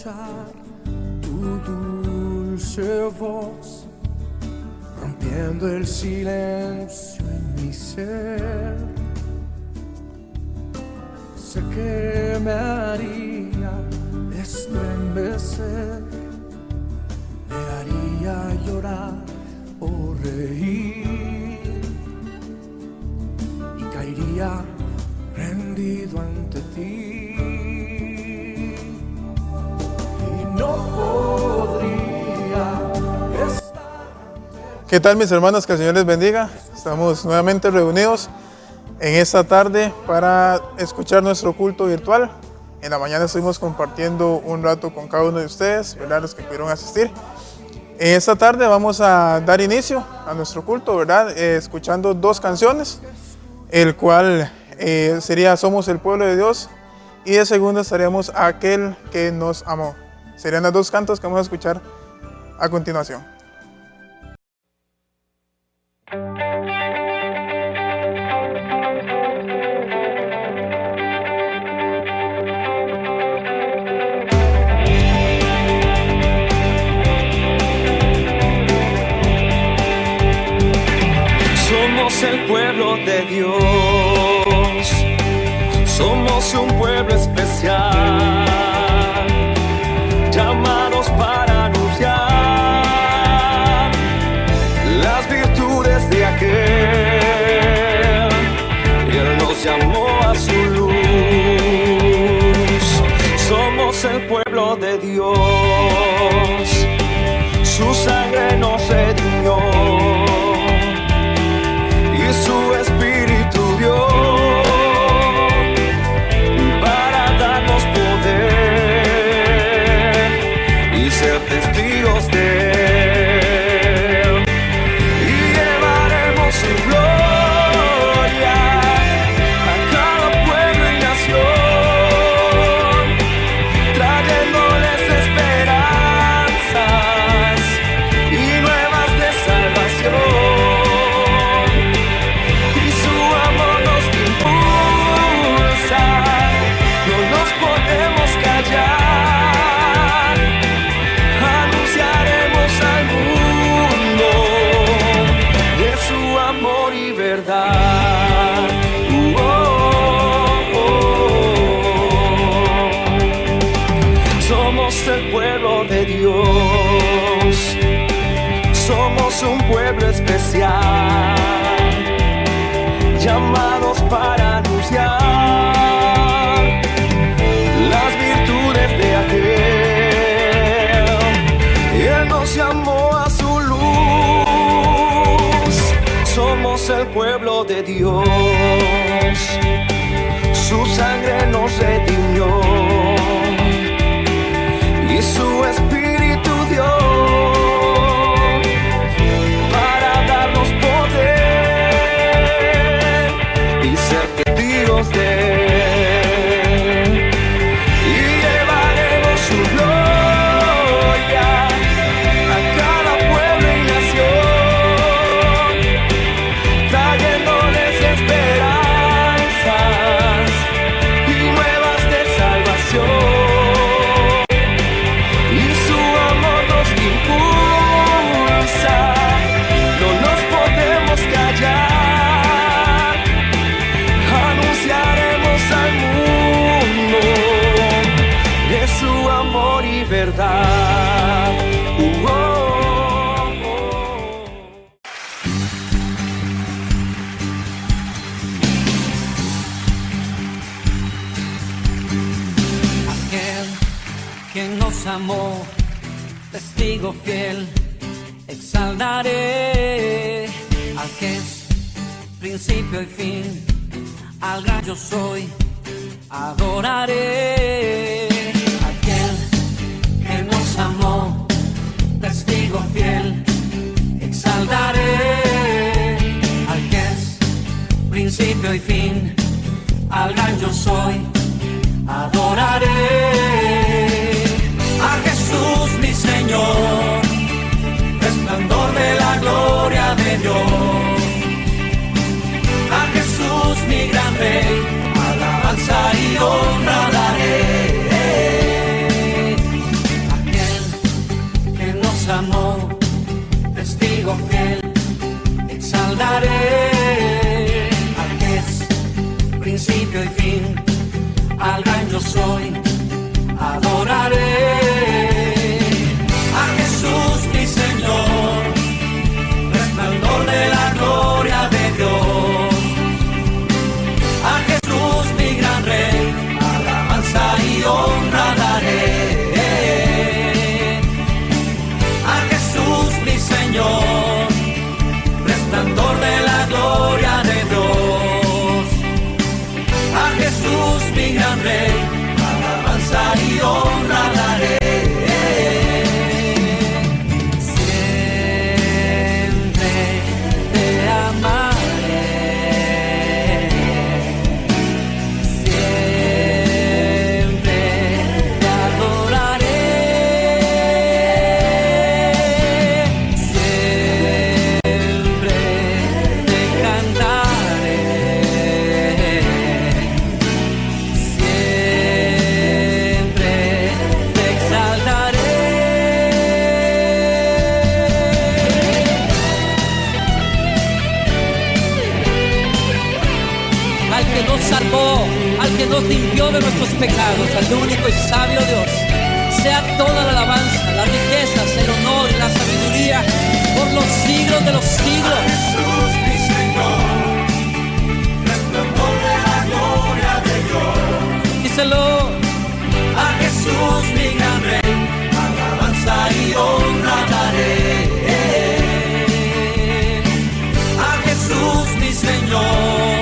escuchar tu dulce voz, rompiendo el silencio en mi ser. Sé que me haría estremecer, me haría llorar o reír, y caería rendido ante ti. No podría estar. ¿Qué tal, mis hermanos? Que el Señor les bendiga. Estamos nuevamente reunidos en esta tarde para escuchar nuestro culto virtual. En la mañana estuvimos compartiendo un rato con cada uno de ustedes, ¿verdad? Los que pudieron asistir. En esta tarde vamos a dar inicio a nuestro culto, ¿verdad? Escuchando dos canciones, el cual sería Somos el pueblo de Dios, y de segunda estaríamos Aquel que nos amó. Serían los dos cantos que vamos a escuchar a continuación. Somos el pueblo de Dios, somos un pueblo especial, llamados para anunciar las virtudes de aquel. Él nos llamó a su luz. Somos el pueblo de Dios, su sangre nos redimió y su espíritu dio para darnos poder y ser testigos de Él, y llevaremos su gloria a cada pueblo y nación, trayéndoles esperanzas y nuevas de salvación, y su amor nos impulsa, no nos podemos callar. Anunciaremos al mundo de su amor y verdad. Somos el pueblo de Dios, somos un pueblo especial, llamados para anunciar las virtudes de aquel. Él nos llamó a su luz. Somos el pueblo de Dios, su sangre nos redimió y su espíritu dio para darnos poder y ser testigos de Él, y llevaremos su gloria a cada pueblo y nación, trayéndoles esperanzas y nuevas de salvación, y su amor nos impulsa, no nos podemos callar. Anunciaremos al mundo de su amor y verdad. Aquel que nos amó, testigo fiel, exaltaré al que es principio y fin, al gran yo soy, adoraré. Aquel que nos amó, testigo fiel, exaltaré al que es principio y fin, al gran yo soy, adoraré. A Jesús mi Señor, resplandor de la gloria de Dios. A Jesús mi gran Rey, alabanza y honra daré. nuestros pecados al único y sabio Dios. Sea toda la alabanza, las riquezas, el honor y la sabiduría por los siglos de los siglos. Jesús mi Señor, resplandor de la gloria de Dios. Díselo. A Jesús mi gran Rey, alabanza y honra daré. A Jesús mi Señor,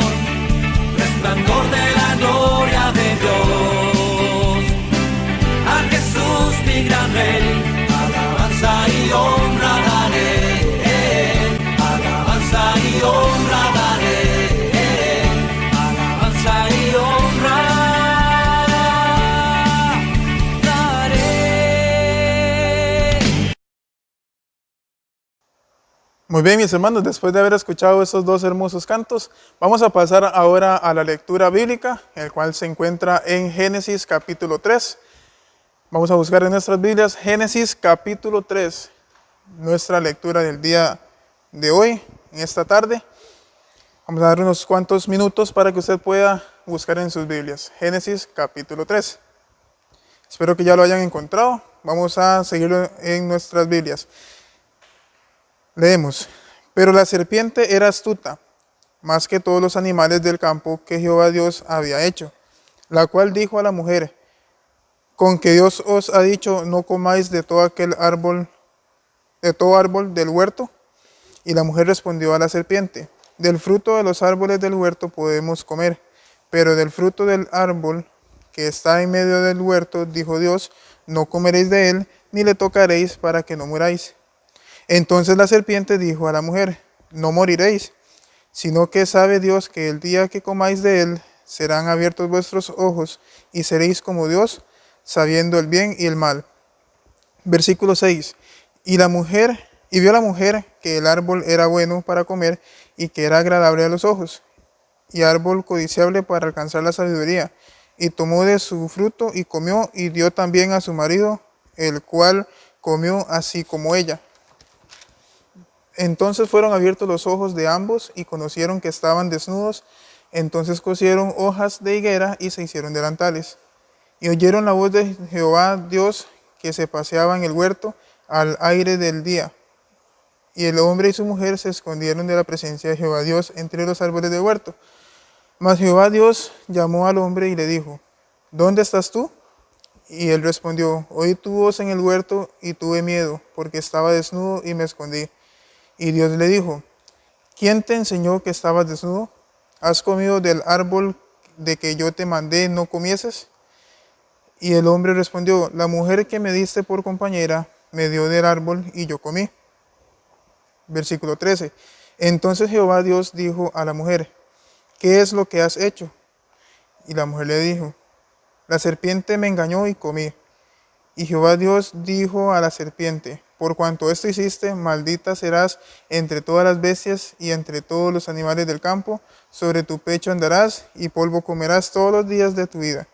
resplandor de la gloria de Dios. A Jesús mi gran Rey, alabanza y honra daré. Alabanza y honra daré. Alabanza y honra daré. Muy bien, mis hermanos, después de haber escuchado estos dos hermosos cantos, vamos a pasar ahora a la lectura bíblica, el cual se encuentra en Génesis capítulo 3. Vamos a buscar en nuestras Biblias Génesis capítulo 3, nuestra lectura del día de hoy, en esta tarde. Vamos a dar unos cuantos minutos para que usted pueda buscar en sus Biblias. Génesis capítulo 3. Espero que ya lo hayan encontrado. Vamos a seguirlo en nuestras Biblias. Leemos. Pero la serpiente era astuta, más que todos los animales del campo que Jehová Dios había hecho, la cual dijo a la mujer: con que Dios os ha dicho, no comáis de todo árbol del huerto. Y la mujer respondió a la serpiente: del fruto de los árboles del huerto podemos comer, pero del fruto del árbol que está en medio del huerto, dijo Dios, no comeréis de él, ni le tocaréis para que no muráis. Entonces la serpiente dijo a la mujer: no moriréis, sino que sabe Dios que el día que comáis de él, serán abiertos vuestros ojos, y seréis como Dios, sabiendo el bien y el mal. Versículo 6. Y vio la mujer que el árbol era bueno para comer, y que era agradable a los ojos, y árbol codiciable para alcanzar la sabiduría. Y tomó de su fruto, y comió, y dio también a su marido, el cual comió así como ella. Entonces fueron abiertos los ojos de ambos, y conocieron que estaban desnudos. Entonces cosieron hojas de higuera, y se hicieron delantales. Y oyeron la voz de Jehová Dios, que se paseaba en el huerto al aire del día. Y el hombre y su mujer se escondieron de la presencia de Jehová Dios entre los árboles del huerto. Mas Jehová Dios llamó al hombre y le dijo: ¿dónde estás tú? Y él respondió: oí tu voz en el huerto, y tuve miedo, porque estaba desnudo y me escondí. Y Dios le dijo: ¿quién te enseñó que estabas desnudo? ¿Has comido del árbol de que yo te mandé no comieses? Y el hombre respondió: la mujer que me diste por compañera me dio del árbol, y yo comí. Versículo 13. Entonces Jehová Dios dijo a la mujer: ¿qué es lo que has hecho? Y la mujer le dijo: la serpiente me engañó y comí. Y Jehová Dios dijo a la serpiente: por cuanto esto hiciste, maldita serás entre todas las bestias y entre todos los animales del campo. Sobre tu pecho andarás, y polvo comerás todos los días de tu vida.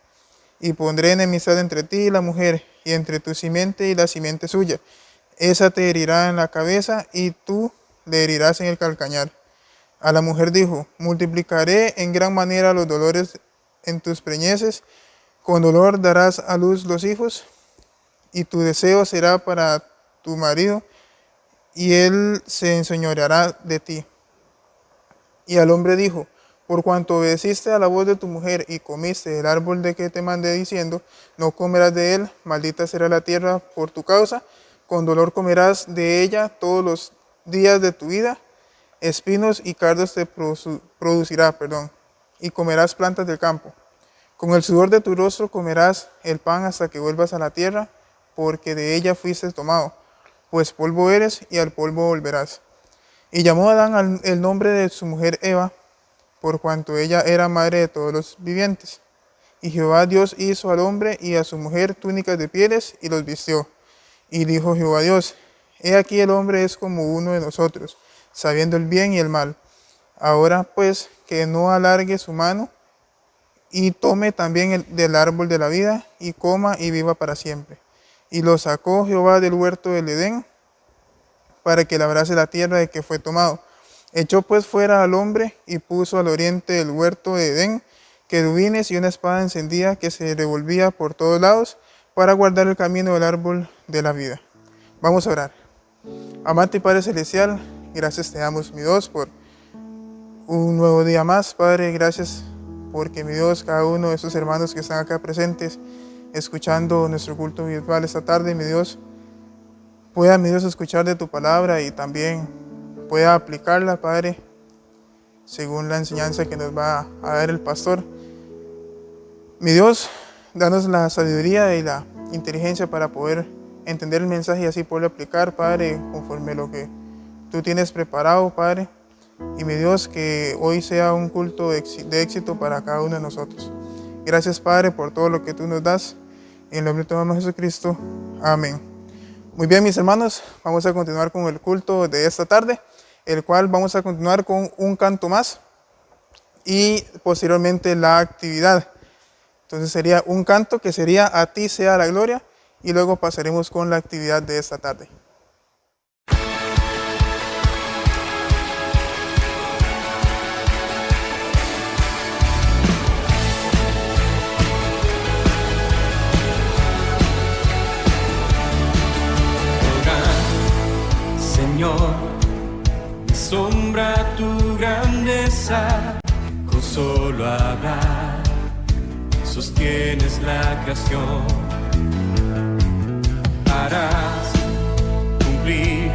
Y pondré enemistad entre ti y la mujer, y entre tu simiente y la simiente suya. Esa te herirá en la cabeza, y tú le herirás en el calcañar. A la mujer dijo: multiplicaré en gran manera los dolores en tus preñeces, con dolor darás a luz los hijos, y tu deseo será para tu marido, y él se enseñoreará de ti. Y al hombre dijo: por cuanto obedeciste a la voz de tu mujer y comiste del árbol de que te mandé diciendo, no comerás de él, maldita será la tierra por tu causa, con dolor comerás de ella todos los días de tu vida, espinos y cardos te producirá, y comerás plantas del campo. Con el sudor de tu rostro comerás el pan hasta que vuelvas a la tierra, porque de ella fuiste tomado, pues polvo eres y al polvo volverás. Y llamó Adán el nombre de su mujer Eva, por cuanto ella era madre de todos los vivientes. Y Jehová Dios hizo al hombre y a su mujer túnicas de pieles y los vistió. Y dijo Jehová Dios: he aquí el hombre es como uno de nosotros, sabiendo el bien y el mal. Ahora pues que no alargue su mano y tome también del árbol de la vida y coma y viva para siempre. Y lo sacó Jehová del huerto del Edén para que labrase la tierra de que fue tomado. Echó pues fuera al hombre y puso al oriente del huerto de Edén querubines y una espada encendida que se revolvía por todos lados para guardar el camino del árbol de la vida. Vamos a orar. Amante y Padre Celestial, gracias te damos, mi Dios, por un nuevo día más. Padre, gracias porque, mi Dios, cada uno de esos hermanos que están acá presentes, escuchando nuestro culto virtual esta tarde, mi Dios, pueda, mi Dios, escuchar de tu palabra y también pueda aplicarla, Padre, según la enseñanza que nos va a dar el pastor. Mi Dios, danos la sabiduría y la inteligencia para poder entender el mensaje y así poderlo aplicar, Padre, conforme a lo que tú tienes preparado, Padre. Y mi Dios, que hoy sea un culto de éxito para cada uno de nosotros. Gracias, Padre, por todo lo que tú nos das. En el nombre de tu Hijo Jesucristo. Amén. Muy bien, mis hermanos, vamos a continuar con el culto de esta tarde, el cual vamos a continuar con un canto más y posteriormente la actividad. Entonces sería un canto que sería A ti sea la gloria y luego pasaremos con la actividad de esta tarde. Señor, me sombra tu grandeza, con solo hablar sostienes la creación. Harás cumplir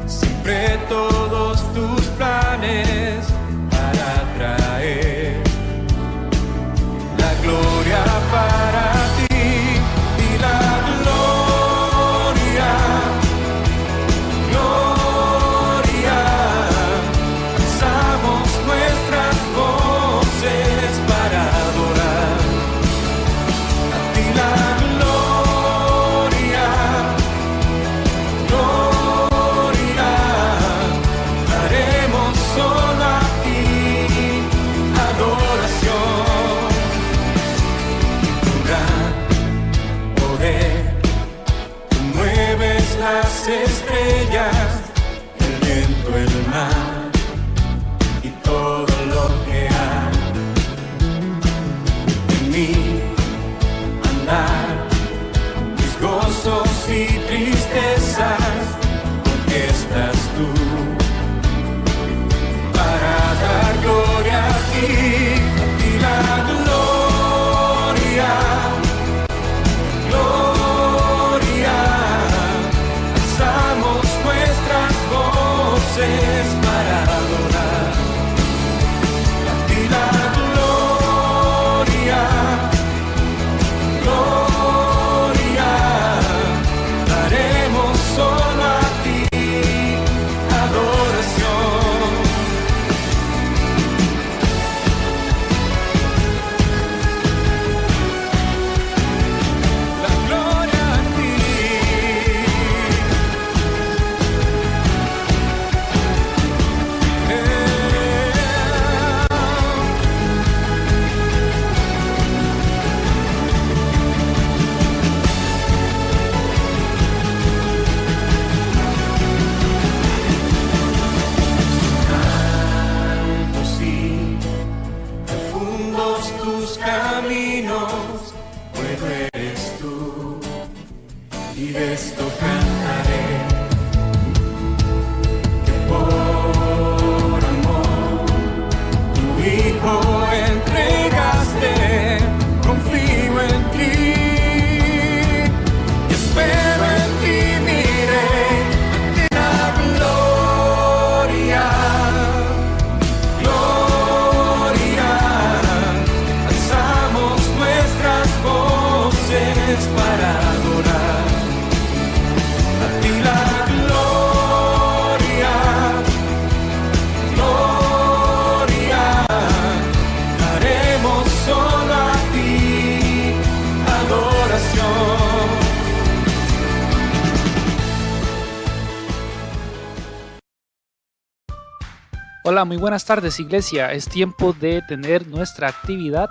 siempre todos tus planes para traer la gloria para ti y la gloria. Gloria, alzamos nuestras voces para adorar a ti la gloria, gloria, daremos solo a ti adoración. Con gran poder tú mueves las estrellas, el viento, el mar y todo lo que hay. En mí andar mis gozos y tristezas, porque estás tú para dar gloria a ti la gloria. Gloria, alzamos nuestras voces para adorar a ti la gloria. Gloria, daremos solo a ti adoración. La gloria a ti. Altos y profundos tus caminos, bueno eres tú, y de esto cantaré, que por amor tu Hijo entregaste, confío en ti y espero en ti, miré ante la gloria. Gloria, alzamos nuestras voces para adorar a ti la gloria. Gloria, daremos solo a ti adoración. Hola, muy buenas tardes, iglesia. Es tiempo de tener nuestra actividad,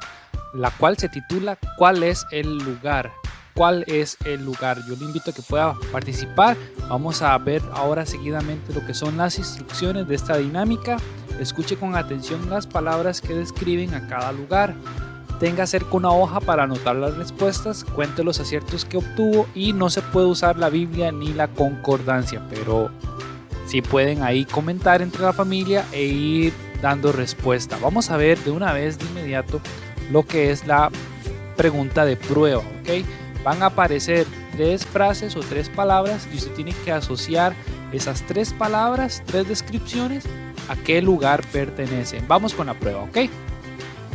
la cual se titula ¿Cuál es el lugar? ¿Cuál es el lugar? Yo le invito a que pueda participar. Vamos a ver ahora seguidamente lo que son las instrucciones de esta dinámica. Escuche con atención las palabras que describen a cada lugar. Tenga cerca una hoja para anotar las respuestas, cuente los aciertos que obtuvo y no se puede usar la Biblia ni la concordancia, pero sí pueden ahí comentar entre la familia e ir dando respuesta. Vamos a ver de una vez, de inmediato, lo que es la pregunta de prueba, ¿ok? Van a aparecer 3 frases o 3 palabras y usted tiene que asociar esas 3 palabras, 3 descripciones, a qué lugar pertenecen. Vamos con la prueba, ¿ok?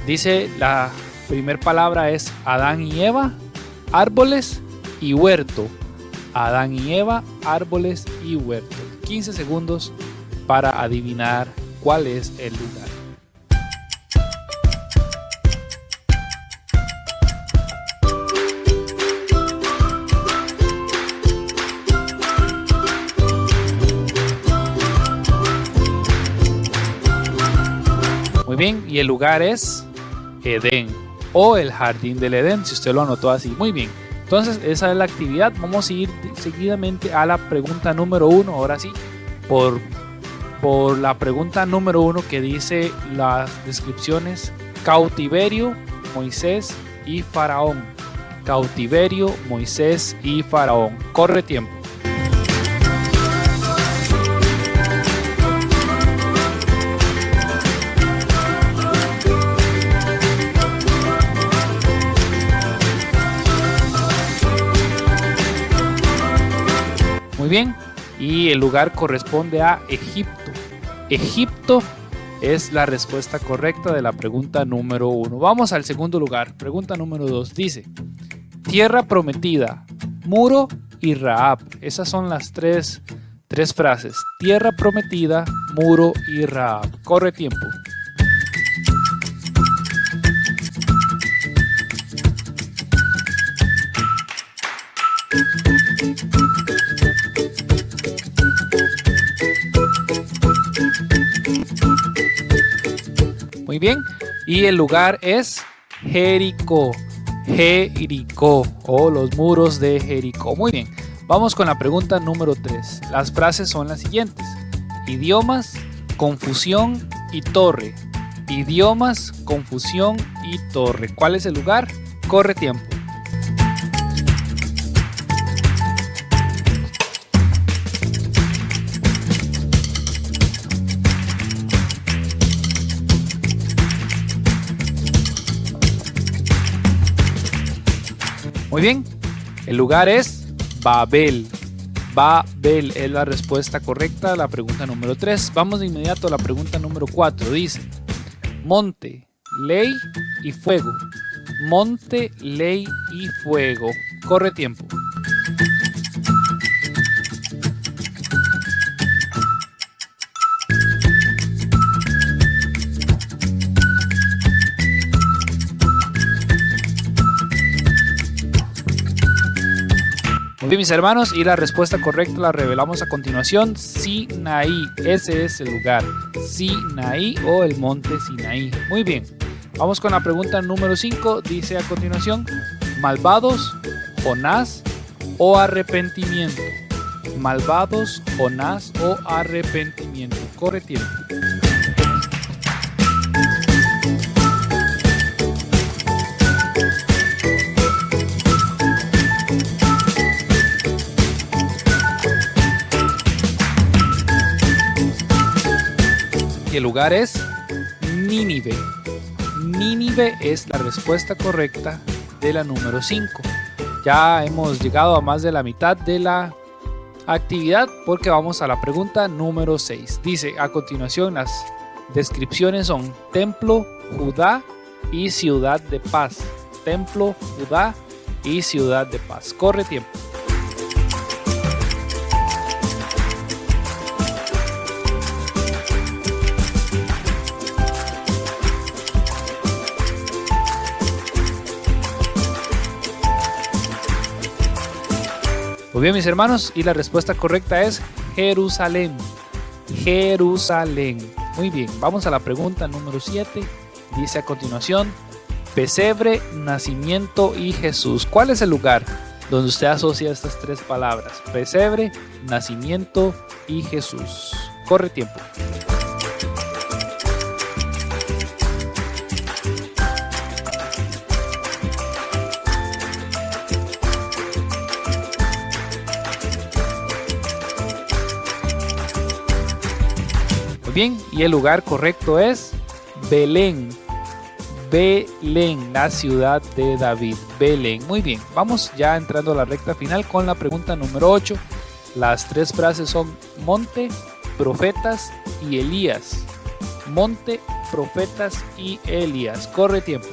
Dice la primera palabra es Adán y Eva, árboles y huerto. Adán y Eva, árboles y huerto. 15 segundos para adivinar cuál es el lugar. Muy bien, y el lugar es Edén o el jardín del Edén, si usted lo anotó así. Muy bien, entonces esa es la actividad. Vamos a ir seguidamente a la pregunta número 1. Ahora sí, por la pregunta número 1, que dice las descripciones: cautiverio, Moisés y Faraón. Cautiverio, Moisés y Faraón. Corre tiempo. Muy bien, y el lugar corresponde a Egipto. Egipto es la respuesta correcta de la pregunta número 1. Vamos al segundo lugar. Pregunta número 2 dice: tierra prometida, muro y Rahab. Esas son las tres frases. Tierra prometida, muro y Rahab. Corre tiempo. Muy bien, y el lugar es Jericó. Jericó o los muros de Jericó. Muy bien, vamos con la pregunta número 3. Las frases son las siguientes: idiomas, confusión y torre. Idiomas, confusión y torre. ¿Cuál es el lugar? Corre tiempo. Muy bien, el lugar es Babel. Babel es la respuesta correcta a la pregunta número 3. Vamos de inmediato a la pregunta número 4. Dice: monte, ley y fuego. Monte, ley y fuego. Corre tiempo. Muy bien, mis hermanos, y la respuesta correcta la revelamos a continuación: Sinaí. Ese es el lugar, Sinaí o el monte Sinaí. Muy bien, vamos con la pregunta número 5. Dice a continuación: malvados, Jonás o arrepentimiento. Malvados, Jonás o arrepentimiento. Corre tiempo. El lugar es Nínive. Nínive es la respuesta correcta de la número 5. Ya hemos llegado a más de la mitad de la actividad porque vamos a la pregunta número 6. Dice a continuación: las descripciones son templo, Judá y ciudad de paz. Templo, Judá y ciudad de paz. Corre tiempo. Muy bien, mis hermanos, y la respuesta correcta es Jerusalén. Jerusalén. Muy bien, vamos a la pregunta número 7. Dice a continuación: pesebre, nacimiento y Jesús. ¿Cuál es el lugar donde usted asocia estas 3 palabras? Pesebre, nacimiento y Jesús. Corre tiempo. bien, y el lugar correcto es Belén. Belén, la ciudad de David. Belén. Muy bien, vamos ya entrando a la recta final con la pregunta número 8. Las tres frases son monte, profetas y Elías. Monte, profetas y Elías. Corre tiempo.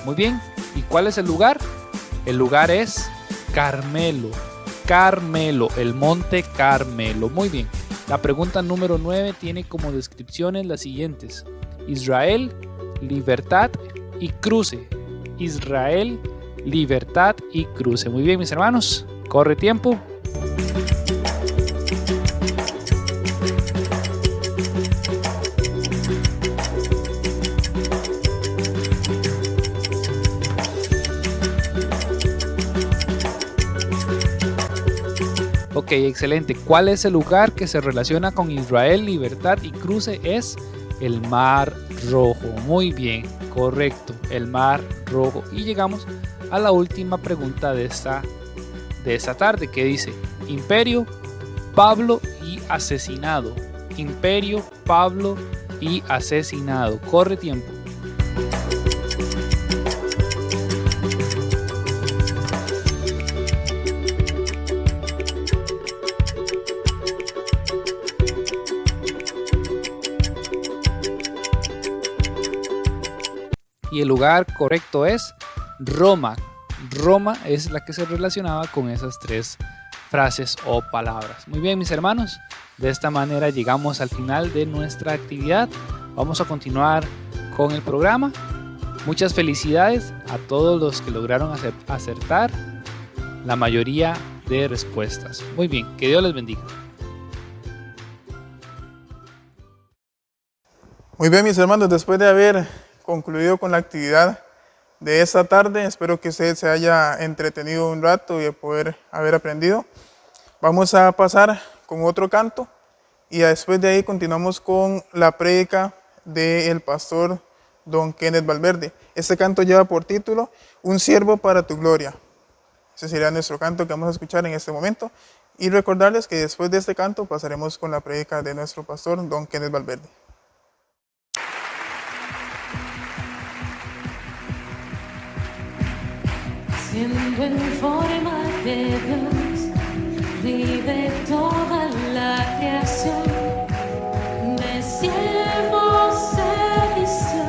Muy bien, ¿y cuál es el lugar? El lugar es Carmelo. Carmelo, el monte Carmelo. Muy bien. La pregunta número 9 tiene como descripciones las siguientes: Israel, libertad y cruce. Israel, libertad y cruce. Muy bien, mis hermanos. Corre tiempo. Ok, excelente. ¿Cuál es el lugar que se relaciona con Israel, libertad y cruce? Es el Mar Rojo. Muy bien, correcto, el Mar Rojo. Y llegamos a la última pregunta de esta tarde, que dice: Imperio, Pablo y asesinado. Imperio, Pablo y asesinado. Corre tiempo. Y el lugar correcto es Roma. Roma es la que se relacionaba con esas tres frases o palabras. Muy bien, mis hermanos, de esta manera llegamos al final de nuestra actividad. Vamos a continuar con el programa. Muchas felicidades a todos los que lograron acertar la mayoría de respuestas. Muy bien, que Dios les bendiga. Muy bien, mis hermanos, después de haber concluido con la actividad de esta tarde, espero que usted se haya entretenido un rato y de poder haber aprendido. Vamos a pasar con otro canto y después de ahí continuamos con la prédica del pastor don Kenneth Valverde. Este canto lleva por título Un siervo para tu gloria. Ese sería nuestro canto que vamos a escuchar en este momento, y recordarles que después de este canto pasaremos con la prédica de nuestro pastor don Kenneth Valverde. Siendo en forma de Dios, vive toda la creación, de siervo se vistió,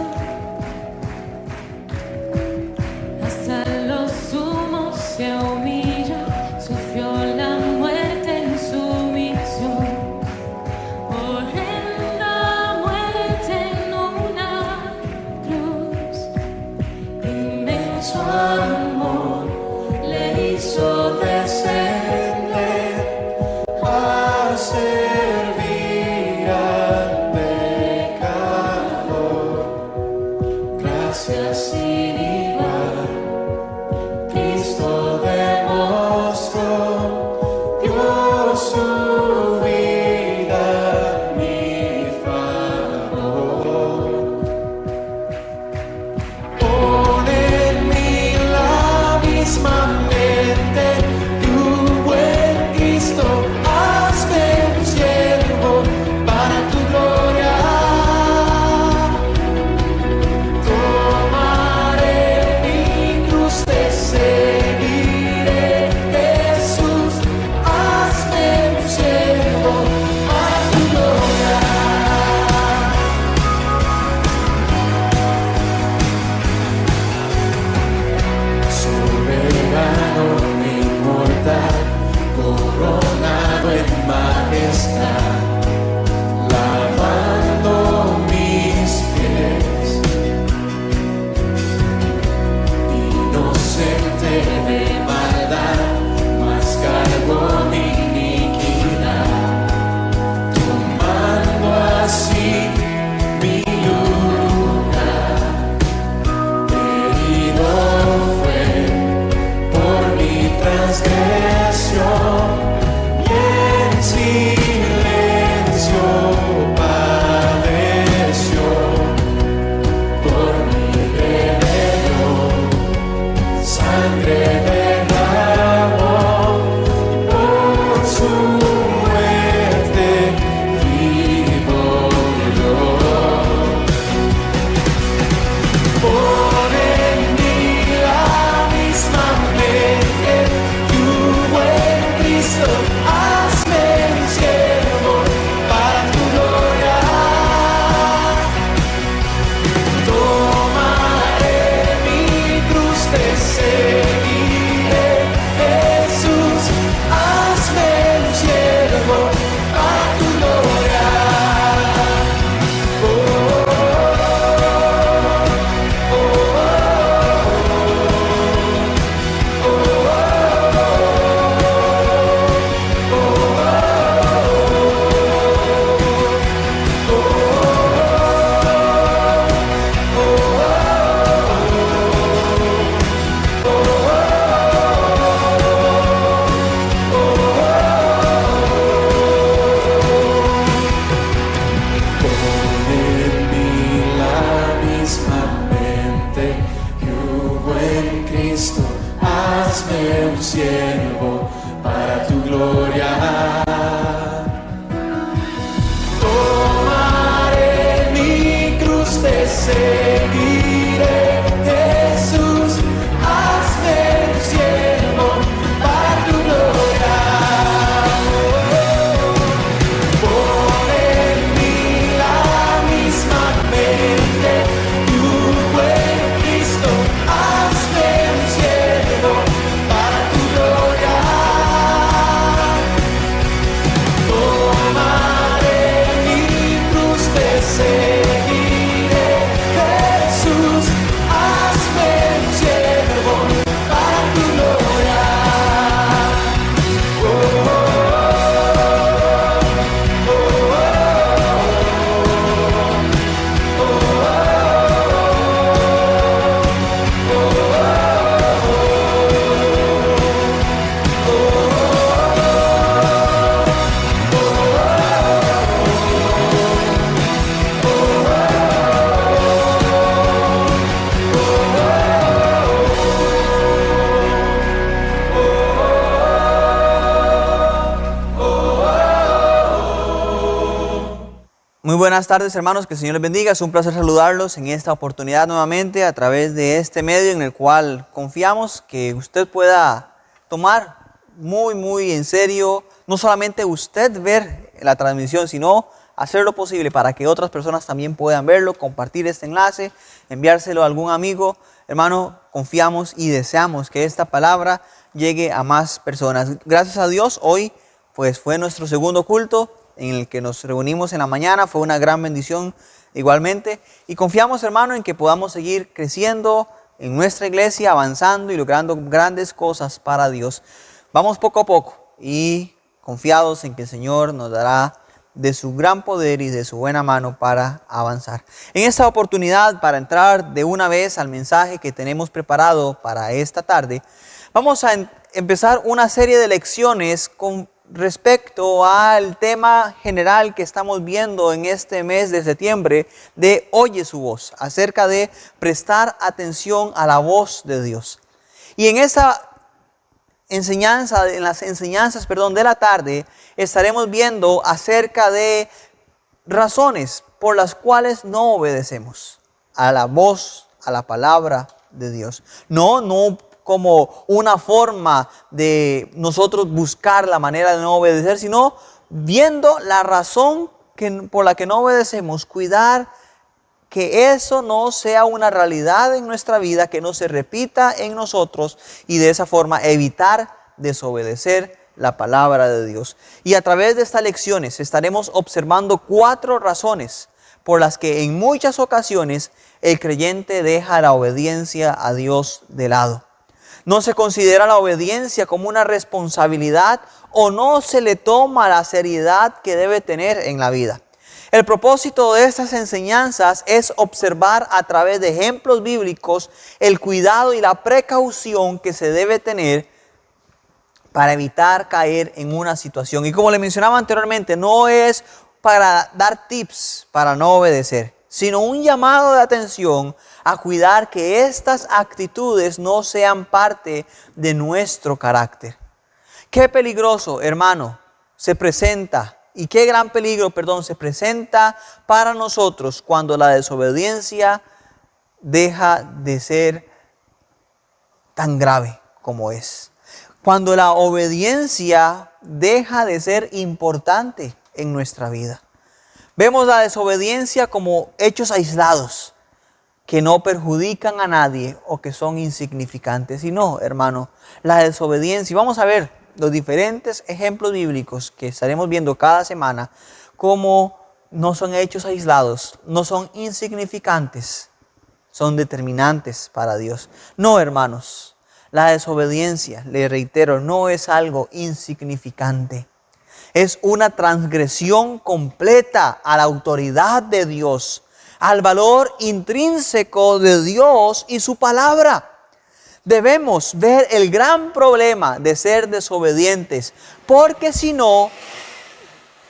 hasta lo sumo se humilló, sufrió la muerte en su misión, horrenda muerte en una cruz, inmenso amor le hizo descender a servir al pecador. Gracias sin igual, Cristo demostró, dio su vida a mi favor. Pon en mí la misma mente, tu buen Cristo, hazme tu siervo para tu gloria. Tomaré mi cruz, te seguiré, Jesús, hazme tu siervo para tu gloria. Soberano, inmortal, coronado en majestad, lavando mis pies, inocente de maldad, mas cargó mi iniquidad, tomando así mi lugar. Herido fue por mi transgresión y en silencio gloria. Tomaré mi cruz, te seguiré, Jesús, hazme un siervo para tu gloria. Pon en mí la misma mente, tu buen Cristo, hazme un siervo para tu gloria. Tomaré mi cruz, te seguiré, Jesús, hazme un siervo para tu gloria. Muy buenas tardes, hermanos, que el Señor les bendiga. Es un placer saludarlos en esta oportunidad nuevamente a través de este medio en el cual confiamos que usted pueda tomar muy en serio, no solamente usted ver la transmisión, sino hacer lo posible para que otras personas también puedan verlo, compartir este enlace, enviárselo a algún amigo. Hermano, confiamos y deseamos que esta palabra llegue a más personas. Gracias a Dios, hoy pues fue nuestro segundo culto en el que nos reunimos en la mañana. Fue una gran bendición igualmente. Y confiamos, hermano, en que podamos seguir creciendo en nuestra iglesia, avanzando y logrando grandes cosas para Dios. Vamos poco a poco y confiados en que el Señor nos dará de su gran poder y de su buena mano para avanzar. En esta oportunidad, para entrar de una vez al mensaje que tenemos preparado para esta tarde, vamos a empezar una serie de lecciones con respecto al tema general que estamos viendo en este mes de septiembre de Oye su voz, acerca de prestar atención a la voz de Dios. Y en esa enseñanza, en las enseñanzas, de la tarde, estaremos viendo acerca de razones por las cuales no obedecemos a la voz, a la palabra de Dios. No como una forma de nosotros buscar la manera de no obedecer, sino viendo la razón por la que no obedecemos, cuidar que eso no sea una realidad en nuestra vida, que no se repita en nosotros y de esa forma evitar desobedecer la palabra de Dios. Y a través de estas lecciones estaremos observando 4 razones por las que en muchas ocasiones el creyente deja la obediencia a Dios de lado. No se considera la obediencia como una responsabilidad o no se le toma la seriedad que debe tener en la vida. El propósito de estas enseñanzas es observar a través de ejemplos bíblicos el cuidado y la precaución que se debe tener para evitar caer en una situación. Y como le mencionaba anteriormente, no es para dar tips para no obedecer, sino un llamado de atención a cuidar que estas actitudes no sean parte de nuestro carácter. Qué peligroso, hermano, se presenta, y qué gran peligro, se presenta para nosotros cuando la desobediencia deja de ser tan grave como es. Cuando la obediencia deja de ser importante en nuestra vida. Vemos la desobediencia como hechos aislados que no perjudican a nadie o que son insignificantes. Y no, hermano, la desobediencia, y vamos a ver los diferentes ejemplos bíblicos que estaremos viendo cada semana, como no son hechos aislados, no son insignificantes, son determinantes para Dios. No, hermanos, la desobediencia, le reitero, no es algo insignificante. Es una transgresión completa a la autoridad de Dios, al valor intrínseco de Dios y su palabra. Debemos ver el gran problema de ser desobedientes, porque si no,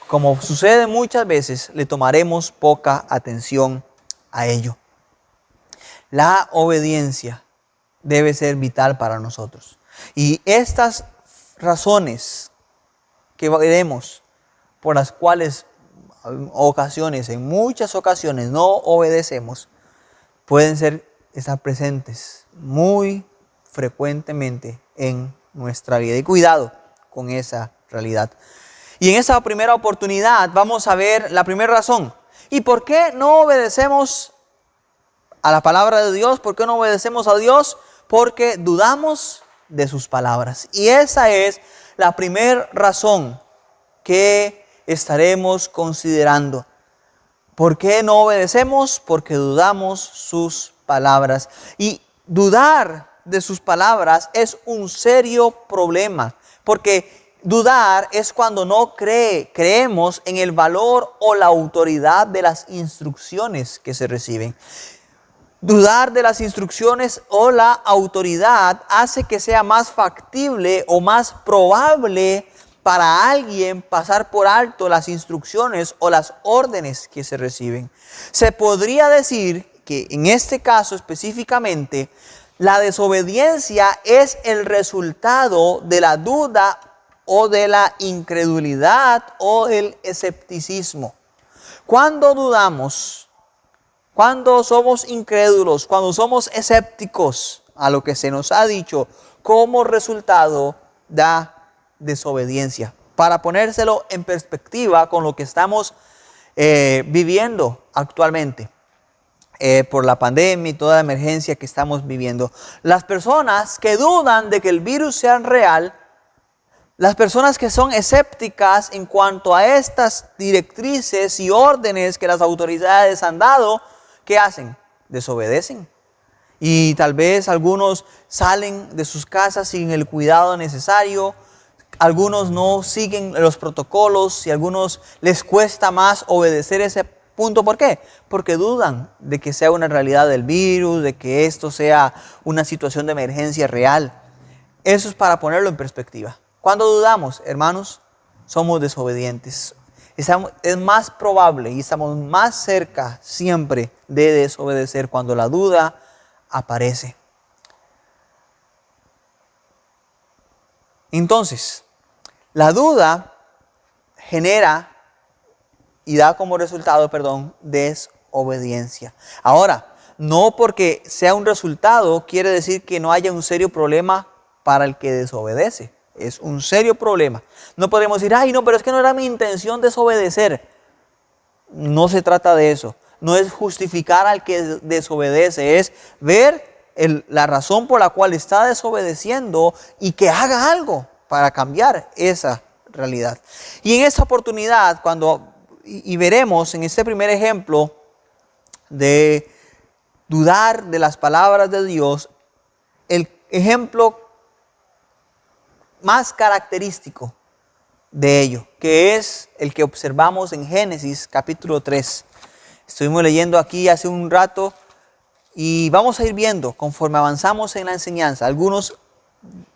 como sucede muchas veces, le tomaremos poca atención a ello. La obediencia debe ser vital para nosotros. Y estas razones que veremos, por las cuales en muchas ocasiones no obedecemos, pueden estar presentes muy frecuentemente en nuestra vida. Y cuidado con esa realidad. Y en esta primera oportunidad vamos a ver la primera razón. ¿Y por qué no obedecemos a la palabra de Dios? ¿Por qué no obedecemos a Dios? Porque dudamos de sus palabras. Y esa es la primera razón que estaremos considerando. ¿Por qué no obedecemos? Porque dudamos sus palabras. Y dudar de sus palabras es un serio problema. Porque dudar es cuando no creemos en el valor o la autoridad de las instrucciones que se reciben. Dudar de las instrucciones o la autoridad hace que sea más factible o más probable para alguien pasar por alto las instrucciones o las órdenes que se reciben. Se podría decir que en este caso específicamente, la desobediencia es el resultado de la duda o de la incredulidad o el escepticismo. Cuando dudamos, cuando somos incrédulos, cuando somos escépticos a lo que se nos ha dicho, como resultado da desobediencia. Para ponérselo en perspectiva con lo que estamos viviendo actualmente, por la pandemia y toda la emergencia que estamos viviendo. Las personas que dudan de que el virus sea real, las personas que son escépticas en cuanto a estas directrices y órdenes que las autoridades han dado, ¿qué hacen? Desobedecen. Y tal vez algunos salen de sus casas sin el cuidado necesario, algunos no siguen los protocolos y a algunos les cuesta más obedecer ese punto. ¿Por qué? Porque dudan de que sea una realidad del virus, de que esto sea una situación de emergencia real. Eso es para ponerlo en perspectiva. Cuando dudamos, hermanos, somos desobedientes. Es más probable y estamos más cerca siempre de desobedecer cuando la duda aparece. Entonces, la duda genera y da como resultado, desobediencia. Ahora, no porque sea un resultado quiere decir que no haya un serio problema para el que desobedece. Es un serio problema. No podemos decir, ay no, pero es que no era mi intención desobedecer. No se trata de eso. No es justificar al que desobedece, es ver la razón por la cual está desobedeciendo y que haga algo para cambiar esa realidad. Y en esta oportunidad, y veremos en este primer ejemplo de dudar de las palabras de Dios, el ejemplo más característico de ello, que es el que observamos en Génesis capítulo 3. Estuvimos leyendo aquí hace un rato y vamos a ir viendo conforme avanzamos en la enseñanza algunos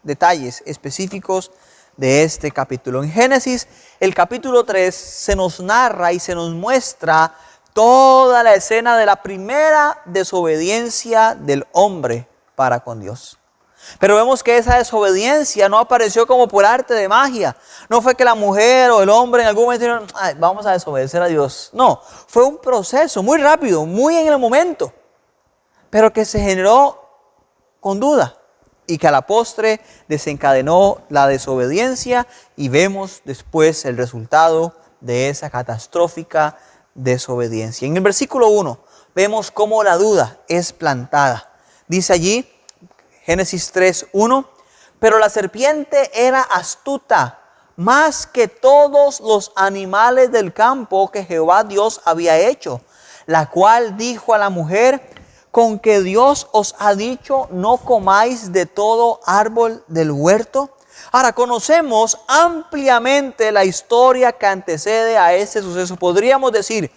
detalles específicos de este capítulo. En Génesis, el capítulo 3, se nos narra y se nos muestra toda la escena de la primera desobediencia del hombre para con Dios. Pero vemos que esa desobediencia no apareció como por arte de magia. No fue que la mujer o el hombre en algún momento dijeron, vamos a desobedecer a Dios. No, fue un proceso muy rápido, muy en el momento, pero que se generó con duda y que a la postre desencadenó la desobediencia y vemos después el resultado de esa catastrófica desobediencia. En el versículo 1 vemos cómo la duda es plantada. Dice allí, Génesis 3:1, pero la serpiente era astuta más que todos los animales del campo que Jehová Dios había hecho, la cual dijo a la mujer, con que Dios os ha dicho, no comáis de todo árbol del huerto. Ahora conocemos ampliamente la historia que antecede a este suceso. Podríamos decir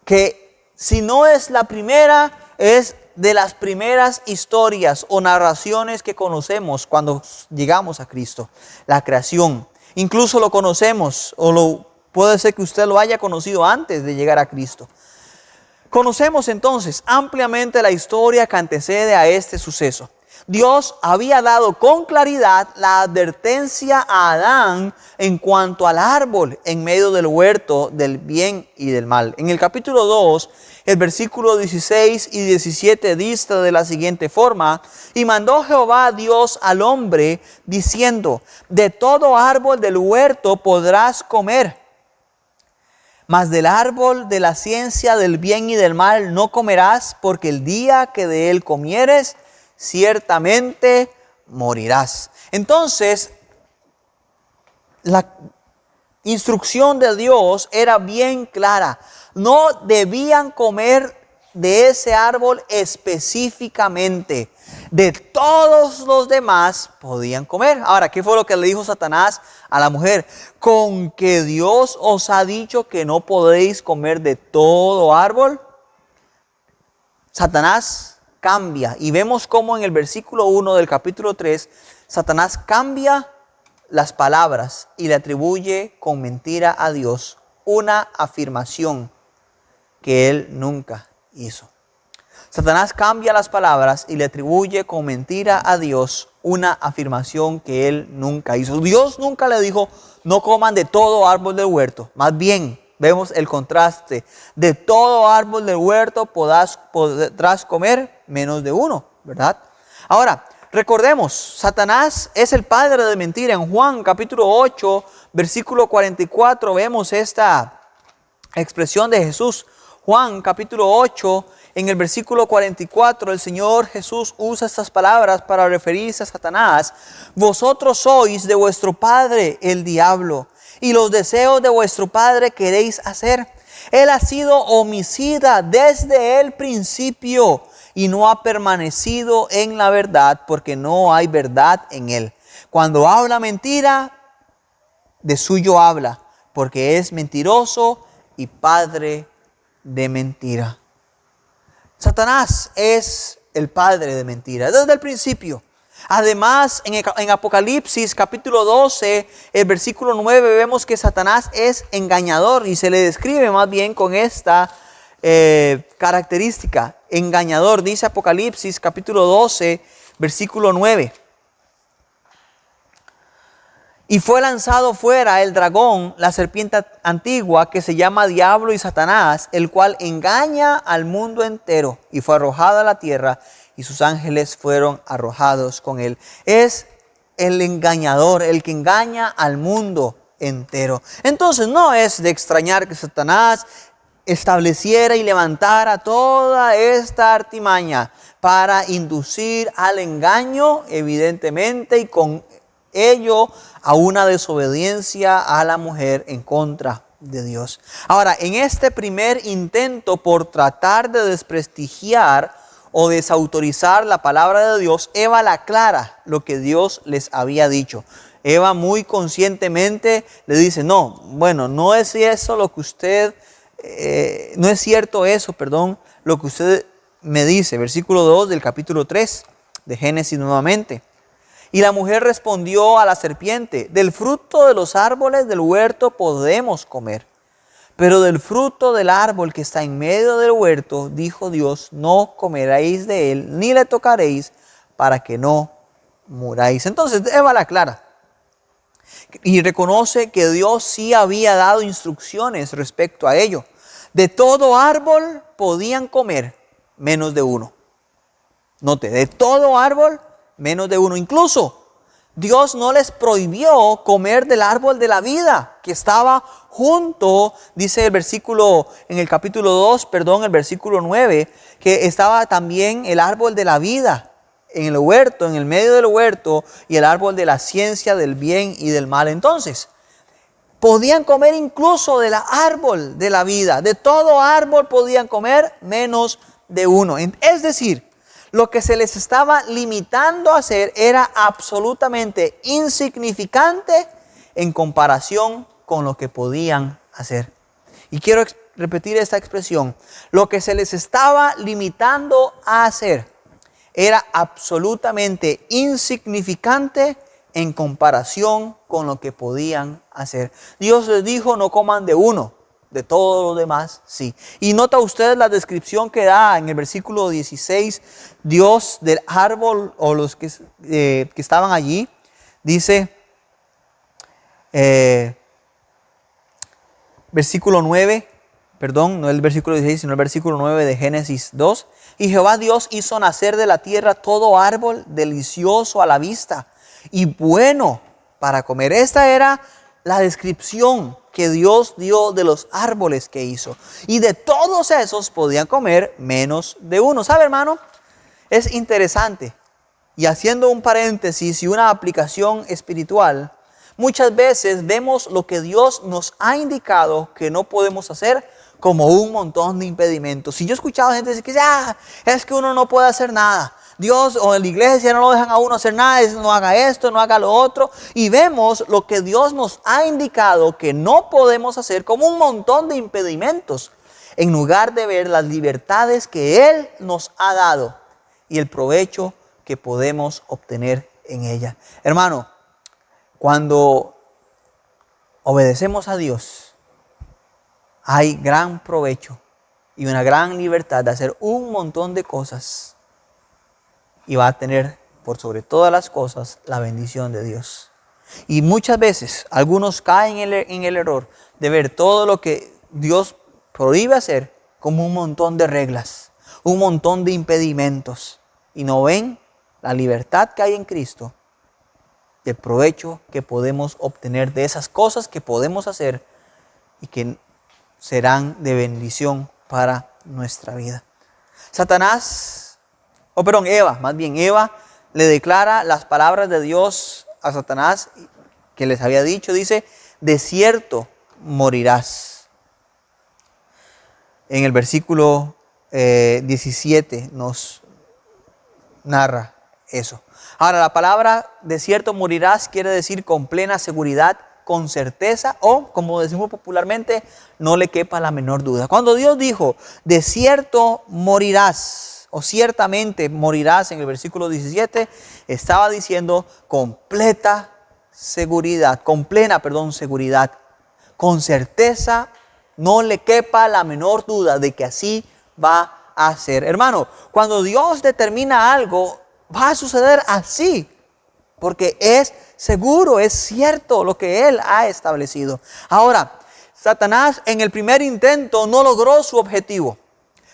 que si no es la primera, es de las primeras historias o narraciones que conocemos cuando llegamos a Cristo. La creación, incluso lo conocemos puede ser que usted lo haya conocido antes de llegar a Cristo. Conocemos entonces ampliamente la historia que antecede a este suceso. Dios había dado con claridad la advertencia a Adán en cuanto al árbol en medio del huerto del bien y del mal. En el capítulo 2, el versículo 16 y 17 dice de la siguiente forma: y mandó Jehová Dios al hombre diciendo, de todo árbol del huerto podrás comer, mas del árbol de la ciencia del bien y del mal no comerás, porque el día que de él comieres, ciertamente morirás. Entonces, la instrucción de Dios era bien clara. No debían comer de ese árbol específicamente. De todos los demás podían comer. Ahora, ¿qué fue lo que le dijo Satanás a la mujer? ¿Con que Dios os ha dicho que no podéis comer de todo árbol? Satanás cambia, y vemos cómo en el versículo 1 del capítulo 3, Satanás cambia las palabras y le atribuye con mentira a Dios una afirmación que él nunca hizo. Satanás cambia las palabras y le atribuye con mentira a Dios una afirmación que él nunca hizo. Dios nunca le dijo, no coman de todo árbol del huerto. Más bien, vemos el contraste. De todo árbol del huerto podrás comer menos de uno, ¿verdad? Ahora, recordemos, Satanás es el padre de mentira. En Juan capítulo 8, versículo 44, vemos esta expresión de Jesús. Juan capítulo 8, en el versículo 44, el Señor Jesús usa estas palabras para referirse a Satanás. Vosotros sois de vuestro padre el diablo, y los deseos de vuestro padre queréis hacer. Él ha sido homicida desde el principio y no ha permanecido en la verdad, porque no hay verdad en él. Cuando habla mentira, de suyo habla, porque es mentiroso y padre de mentira. Satanás es el padre de mentira desde el principio. Además, en Apocalipsis capítulo 12, el versículo 9, vemos que Satanás es engañador y se le describe más bien con esta característica, engañador. Dice Apocalipsis capítulo 12, versículo 9. Y fue lanzado fuera el dragón, la serpiente antigua, que se llama Diablo y Satanás, el cual engaña al mundo entero, y fue arrojado a la tierra, y sus ángeles fueron arrojados con él. Es el engañador, el que engaña al mundo entero. Entonces no es de extrañar que Satanás estableciera y levantara toda esta artimaña para inducir al engaño, evidentemente, y con ello a una desobediencia a la mujer en contra de Dios. Ahora, en este primer intento por tratar de desprestigiar o desautorizar la palabra de Dios, Eva le aclara lo que Dios les había dicho. Eva muy conscientemente le dice, no es eso lo que usted, no es cierto eso, lo que usted me dice. Versículo 2 del capítulo 3 de Génesis nuevamente. Y la mujer respondió a la serpiente, del fruto de los árboles del huerto podemos comer, pero del fruto del árbol que está en medio del huerto, dijo Dios, no comeréis de él, ni le tocaréis, para que no muráis. Entonces Eva la aclara y reconoce que Dios sí había dado instrucciones respecto a ello. De todo árbol podían comer, menos de uno. Note, de todo árbol, menos de uno. Incluso Dios no les prohibió comer del árbol de la vida que estaba junto, dice el versículo, en el capítulo 2, el versículo 9, que estaba también el árbol de la vida en el huerto, en el medio del huerto, y el árbol de la ciencia del bien y del mal. Entonces, podían comer incluso del árbol de la vida. De todo árbol podían comer menos de uno. Es decir, lo que se les estaba limitando a hacer era absolutamente insignificante en comparación con lo que podían hacer. Y quiero repetir esta expresión. Lo que se les estaba limitando a hacer era absolutamente insignificante en comparación con lo que podían hacer. Dios les dijo, no coman de uno De todo lo demás, sí. Y nota usted la descripción que da en el versículo 16, Dios del árbol o los que estaban allí, dice, versículo 9, perdón, no el versículo 16, sino el versículo 9 de Génesis 2. Y Jehová Dios hizo nacer de la tierra todo árbol delicioso a la vista y bueno para comer. Esta era la descripción que Dios dio de los árboles que hizo. Y de todos esos podían comer menos de uno. ¿Sabe, hermano? Es interesante. Y haciendo un paréntesis y una aplicación espiritual, muchas veces vemos lo que Dios nos ha indicado que no podemos hacer como un montón de impedimentos. Si yo he escuchado gente decir que es que uno no puede hacer nada. Dios o en la iglesia no lo dejan a uno hacer nada, no haga esto, no haga lo otro. Y vemos lo que Dios nos ha indicado que no podemos hacer como un montón de impedimentos, en lugar de ver las libertades que Él nos ha dado y el provecho que podemos obtener en ella. Hermano, cuando obedecemos a Dios, hay gran provecho y una gran libertad de hacer un montón de cosas. Y va a tener, por sobre todas las cosas, la bendición de Dios. Y muchas veces, algunos caen en el error de ver todo lo que Dios prohíbe hacer como un montón de reglas, un montón de impedimentos. Y no ven la libertad que hay en Cristo, el provecho que podemos obtener de esas cosas que podemos hacer y que serán de bendición para nuestra vida. Eva le declara las palabras de Dios a Satanás que les había dicho. Dice, de cierto morirás. En el versículo 17 nos narra eso. Ahora, la palabra de cierto morirás quiere decir con plena seguridad, con certeza, o como decimos popularmente, no le quepa la menor duda. Cuando Dios dijo, de cierto morirás, o ciertamente morirás, en el versículo 17, estaba diciendo con plena seguridad, con certeza, no le quepa la menor duda de que así va a ser. Hermano, cuando Dios determina algo, va a suceder así, porque es seguro, es cierto lo que Él ha establecido. Ahora, Satanás en el primer intento no logró su objetivo.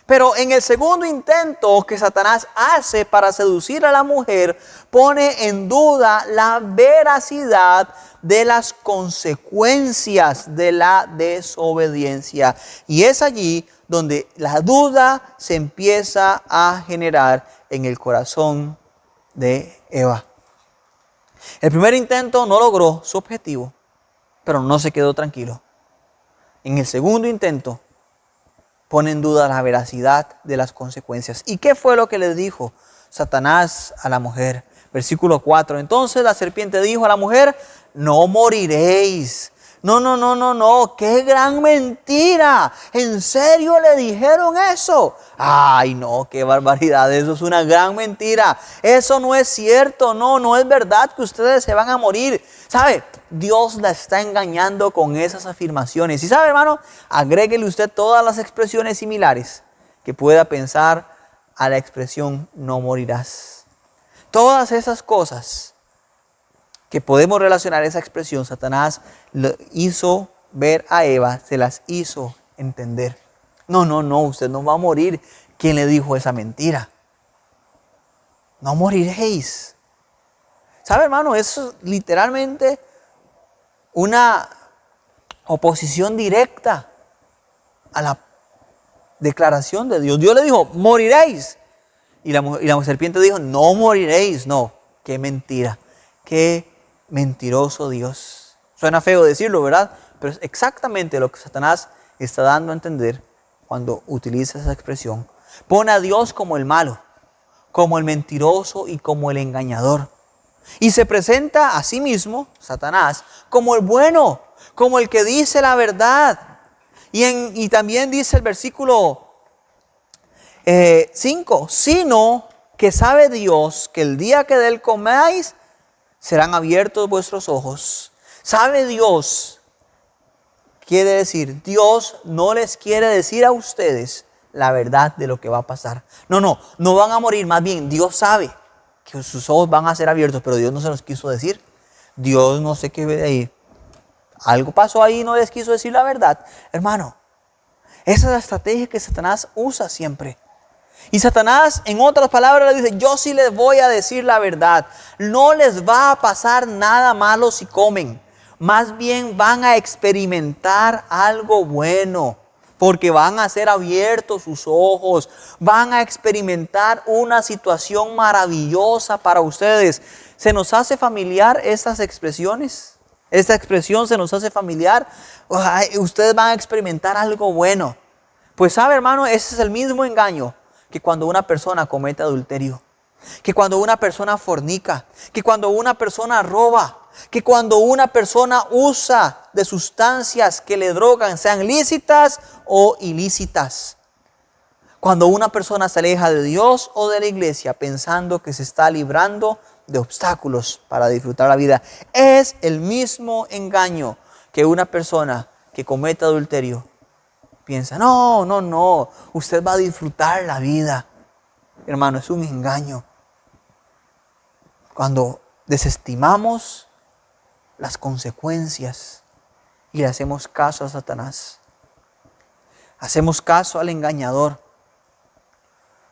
Pero en el segundo intento que Satanás hace para seducir a la mujer, pone en duda la veracidad de las consecuencias de la desobediencia. Y es allí donde la duda se empieza a generar en el corazón de Eva. El primer intento no logró su objetivo, pero no se quedó tranquilo. En el segundo intento pone en duda la veracidad de las consecuencias. ¿Y qué fue lo que le dijo Satanás a la mujer? Versículo 4. Entonces la serpiente dijo a la mujer, no moriréis. No, qué gran mentira. ¿En serio le dijeron eso? Ay, no, qué barbaridad, eso es una gran mentira. Eso no es cierto, no es verdad que ustedes se van a morir. ¿Sabe? Dios la está engañando con esas afirmaciones. Y sabe, hermano, agréguele usted todas las expresiones similares que pueda pensar a la expresión no morirás. Todas esas cosas que podemos relacionar a esa expresión, Satanás lo hizo ver a Eva, se las hizo entender. No, usted no va a morir. ¿Quién le dijo esa mentira? No moriréis. ¿Sabe, hermano? Eso es literalmente una oposición directa a la declaración de Dios. Dios le dijo, moriréis. Y la serpiente dijo, no moriréis. No, qué mentira. Qué mentiroso Dios. Suena feo decirlo, ¿verdad? Pero es exactamente lo que Satanás está dando a entender cuando utiliza esa expresión. Pone a Dios como el malo, como el mentiroso y como el engañador. Y se presenta a sí mismo, Satanás, como el bueno, como el que dice la verdad. Y también dice el versículo 5, sino que sabe Dios que el día que de él comáis, serán abiertos vuestros ojos. Sabe Dios quiere decir, Dios no les quiere decir a ustedes la verdad de lo que va a pasar. No van a morir, más bien Dios sabe que sus ojos van a ser abiertos, pero Dios no se los quiso decir. Dios no sé qué ve de ahí. Algo pasó ahí y no les quiso decir la verdad. Hermano, esa es la estrategia que Satanás usa siempre. Y Satanás, en otras palabras, le dice, yo sí les voy a decir la verdad. No les va a pasar nada malo si comen. Más bien van a experimentar algo bueno. Porque van a ser abiertos sus ojos. Van a experimentar una situación maravillosa para ustedes. ¿Se nos hace familiar estas expresiones? Esta expresión se nos hace familiar. Ustedes van a experimentar algo bueno. Pues sabe, hermano, ese es el mismo engaño que cuando una persona comete adulterio, que cuando una persona fornica, que cuando una persona roba, que cuando una persona usa de sustancias que le drogan, sean lícitas o ilícitas. Cuando una persona se aleja de Dios o de la iglesia pensando que se está librando de obstáculos para disfrutar la vida. Es el mismo engaño que una persona que comete adulterio piensa, no, usted va a disfrutar la vida. Hermano, es un engaño. Cuando desestimamos las consecuencias y le hacemos caso a Satanás, hacemos caso al engañador,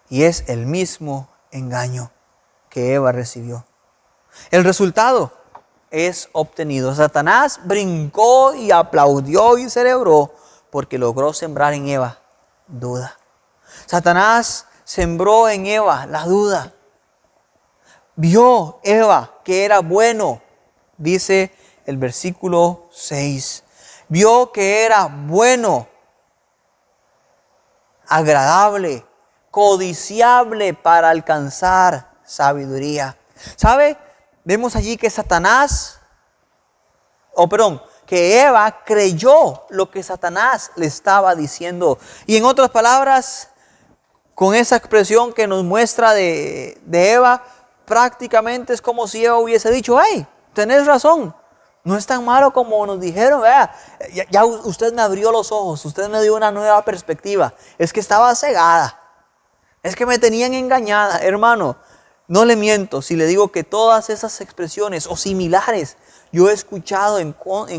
y es el mismo engaño que Eva recibió. El resultado es obtenido. Satanás brincó y aplaudió y celebró porque logró sembrar en Eva duda. Satanás sembró en Eva la duda. Vio Eva que era bueno, dice el versículo 6. Vio que era bueno, agradable, codiciable para alcanzar sabiduría. ¿Sabe? Vemos allí que que Eva creyó lo que Satanás le estaba diciendo. Y en otras palabras, con esa expresión que nos muestra de Eva, prácticamente es como si Eva hubiese dicho, hey, tenés razón, no es tan malo como nos dijeron, vea, ya usted me abrió los ojos, usted me dio una nueva perspectiva, es que estaba cegada, es que me tenían engañada. Hermano, no le miento si le digo que todas esas expresiones o similares yo he escuchado en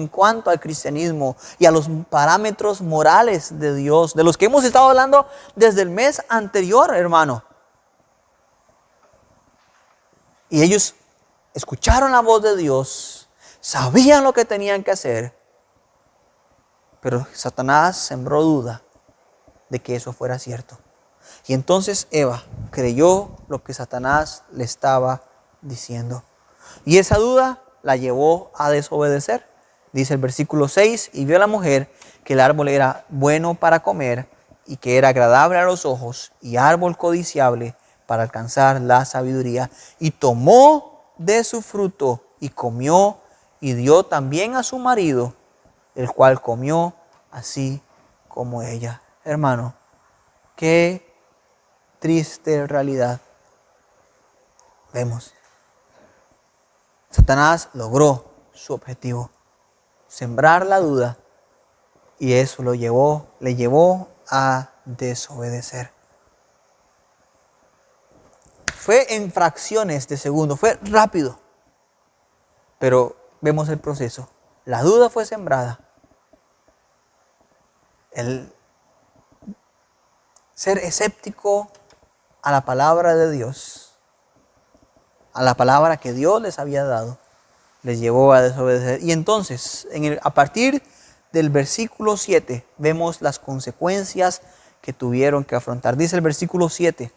cuanto al cristianismo y a los parámetros morales de Dios, de los que hemos estado hablando desde el mes anterior, hermano. Y ellos escucharon la voz de Dios, sabían lo que tenían que hacer, pero Satanás sembró duda de que eso fuera cierto. Y entonces Eva creyó lo que Satanás le estaba diciendo. Y esa duda la llevó a desobedecer. Dice el versículo 6, y vio a la mujer que el árbol era bueno para comer y que era agradable a los ojos y árbol codiciable para alcanzar la sabiduría. Y tomó de su fruto y comió y dio también a su marido, el cual comió así como ella. Hermano, qué triste realidad. Vemos. Satanás logró su objetivo, sembrar la duda, y eso le llevó a desobedecer. Fue en fracciones de segundo, fue rápido, pero vemos el proceso. La duda fue sembrada. El ser escéptico a la palabra de Dios, a la palabra que Dios les había dado, les llevó a desobedecer. Y entonces, a partir del versículo 7, vemos las consecuencias que tuvieron que afrontar. Dice el versículo 7,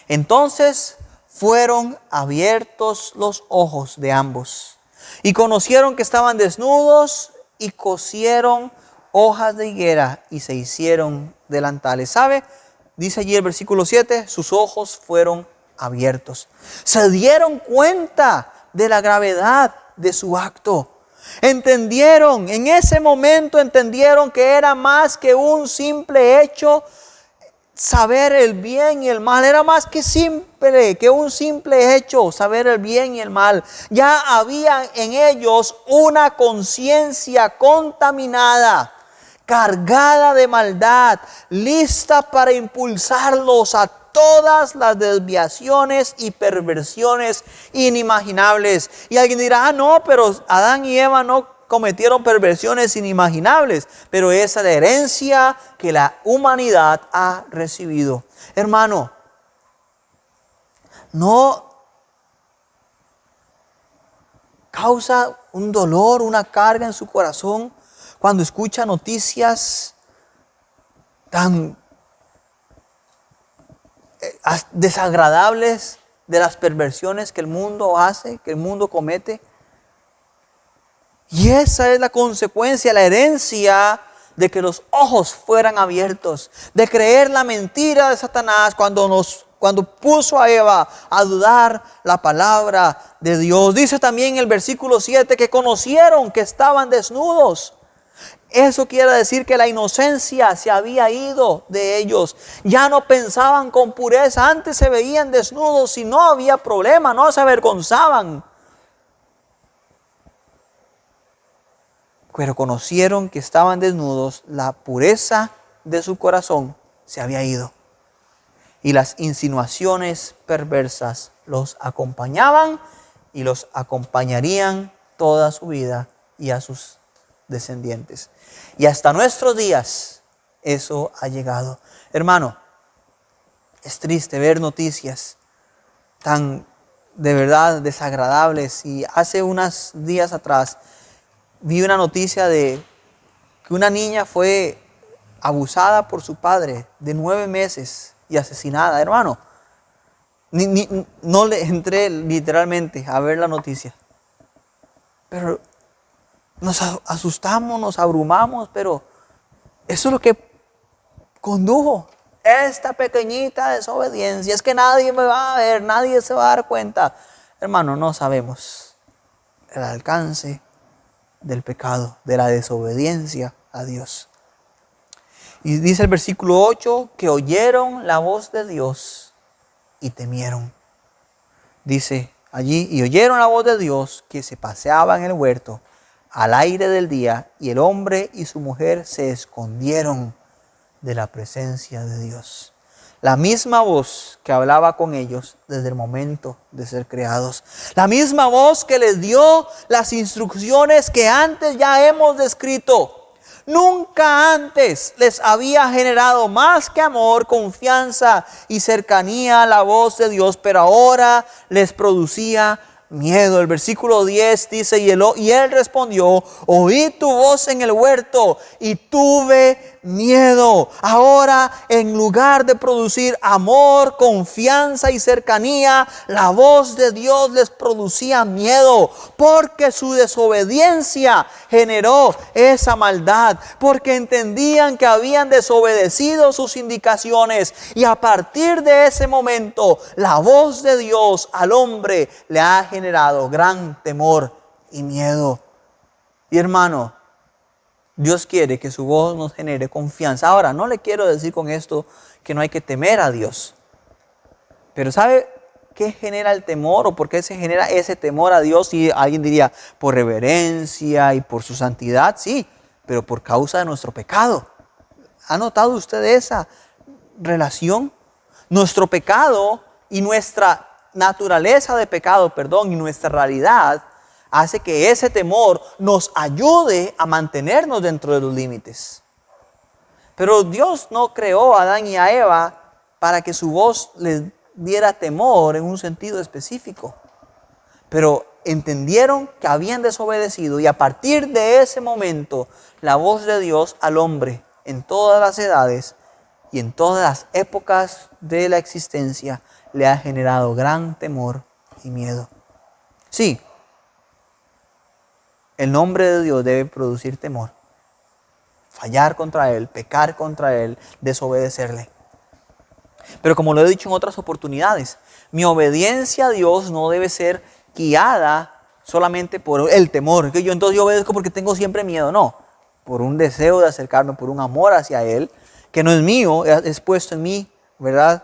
entonces fueron abiertos los ojos de ambos, y conocieron que estaban desnudos, y cosieron hojas de higuera, y se hicieron delantales. ¿Sabe? Dice allí el versículo 7, sus ojos fueron abiertos. Se dieron cuenta de la gravedad de su acto. Entendieron, en ese momento entendieron que era más que un simple hecho saber el bien y el mal. Era más que un simple hecho saber el bien y el mal. Ya había en ellos una conciencia contaminada cargada de maldad, lista para impulsarlos a todas las desviaciones y perversiones inimaginables. Y alguien dirá, no, pero Adán y Eva no cometieron perversiones inimaginables, pero esa es la herencia que la humanidad ha recibido. Hermano, no causa un dolor, una carga en su corazón cuando escucha noticias tan desagradables de las perversiones que el mundo hace, que el mundo comete. Y esa es la consecuencia, la herencia de que los ojos fueran abiertos, de creer la mentira de Satanás cuando puso a Eva a dudar la palabra de Dios. Dice también en el versículo 7 que conocieron que estaban desnudos. Eso quiere decir que la inocencia se había ido de ellos. Ya no pensaban con pureza. Antes se veían desnudos y no había problema, no se avergonzaban. Pero conocieron que estaban desnudos, la pureza de su corazón se había ido. Y las insinuaciones perversas los acompañaban y los acompañarían toda su vida y a sus descendientes. Y hasta nuestros días eso ha llegado. Hermano, es triste ver noticias tan de verdad desagradables. Y hace unos días atrás vi una noticia de que una niña fue abusada por su padre de 9 meses y asesinada. Hermano, no le entré literalmente a ver la noticia, pero nos asustamos, nos abrumamos, pero eso es lo que condujo esta pequeñita desobediencia. Es que nadie me va a ver, nadie se va a dar cuenta. Hermano, no sabemos el alcance del pecado, de la desobediencia a Dios. Y dice el versículo 8 que oyeron la voz de Dios y temieron. Dice allí, y oyeron la voz de Dios que se paseaba en el huerto al aire del día, y el hombre y su mujer se escondieron de la presencia de Dios. La misma voz que hablaba con ellos desde el momento de ser creados. La misma voz que les dio las instrucciones que antes ya hemos descrito. Nunca antes les había generado más que amor, confianza y cercanía la voz de Dios, pero ahora les producía miedo. El versículo 10 dice, y él respondió, oí tu voz en el huerto y tuve miedo. Ahora, en lugar de producir amor, confianza y cercanía, la voz de Dios les producía miedo, porque su desobediencia generó esa maldad, porque entendían que habían desobedecido sus indicaciones, y a partir de ese momento la voz de Dios al hombre le ha generado gran temor y miedo. Y hermano, Dios quiere que su voz nos genere confianza. Ahora, no le quiero decir con esto que no hay que temer a Dios. Pero ¿sabe qué genera el temor o por qué se genera ese temor a Dios? Y alguien diría, por reverencia y por su santidad, sí, pero por causa de nuestro pecado. ¿Ha notado usted esa relación? Nuestro pecado y nuestra naturaleza de pecado, y nuestra realidad hace que ese temor nos ayude a mantenernos dentro de los límites. Pero Dios no creó a Adán y a Eva para que su voz les diera temor en un sentido específico. Pero entendieron que habían desobedecido, y a partir de ese momento la voz de Dios al hombre en todas las edades y en todas las épocas de la existencia le ha generado gran temor y miedo. Sí, el nombre de Dios debe producir temor. Fallar contra Él, pecar contra Él, desobedecerle. Pero como lo he dicho en otras oportunidades, mi obediencia a Dios no debe ser guiada solamente por el temor. Que entonces yo obedezco porque tengo siempre miedo. No, por un deseo de acercarme, por un amor hacia Él, que no es mío, es puesto en mí, ¿verdad?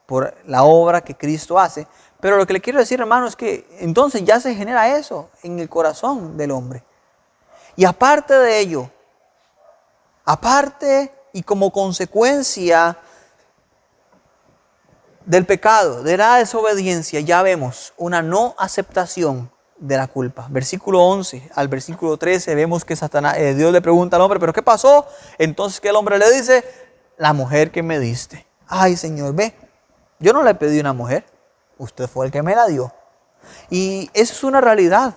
Por la obra que Cristo hace. Pero lo que le quiero decir, hermano, es que entonces ya se genera eso en el corazón del hombre. Y aparte de ello, Aparte y como consecuencia del pecado, de la desobediencia, ya vemos una no aceptación de la culpa. Versículo 11 al versículo 13 vemos que Dios le pregunta al hombre, ¿pero qué pasó? Entonces que el hombre le dice, la mujer que me diste. Ay, Señor, ve, yo no le pedí una mujer, usted fue el que me la dio. Y eso es una realidad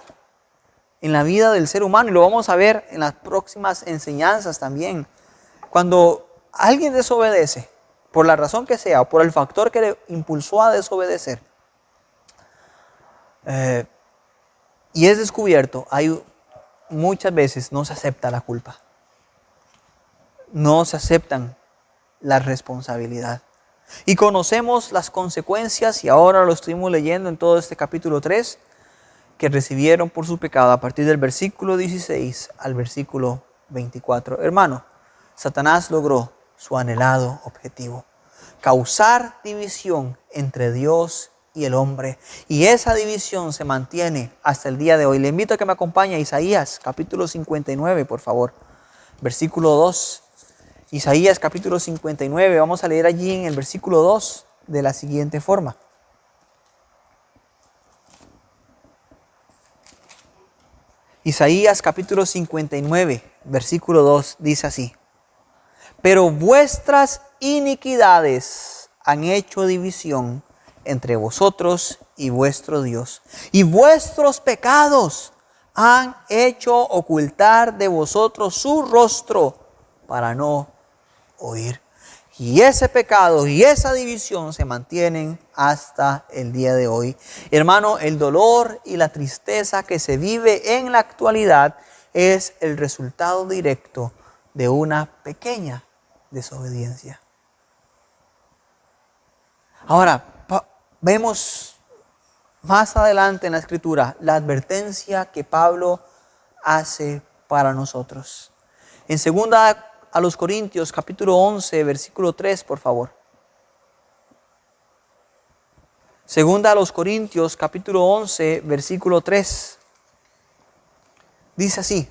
en la vida del ser humano y lo vamos a ver en las próximas enseñanzas también. Cuando alguien desobedece, por la razón que sea, o por el factor que le impulsó a desobedecer, y es descubierto, muchas veces no se acepta la culpa. No se aceptan la responsabilidad. Y conocemos las consecuencias, y ahora lo estuvimos leyendo en todo este capítulo 3, que recibieron por su pecado a partir del versículo 16 al versículo 24. Hermano, Satanás logró su anhelado objetivo: causar división entre Dios y el hombre. Y esa división se mantiene hasta el día de hoy. Le invito a que me acompañe a Isaías capítulo 59, por favor. Versículo 2. Isaías capítulo 59. Vamos a leer allí en el versículo 2 de la siguiente forma. Isaías capítulo 59, versículo 2 dice así: pero vuestras iniquidades han hecho división entre vosotros y vuestro Dios, y vuestros pecados han hecho ocultar de vosotros su rostro para no oír. Y ese pecado y esa división se mantienen hasta el día de hoy. Hermano, el dolor y la tristeza que se vive en la actualidad es el resultado directo de una pequeña desobediencia. Ahora, vemos más adelante en la Escritura la advertencia que Pablo hace para nosotros. En 2 a los Corintios, capítulo 11, versículo 3, por favor. 2 a los Corintios, capítulo 11, versículo 3. Dice así.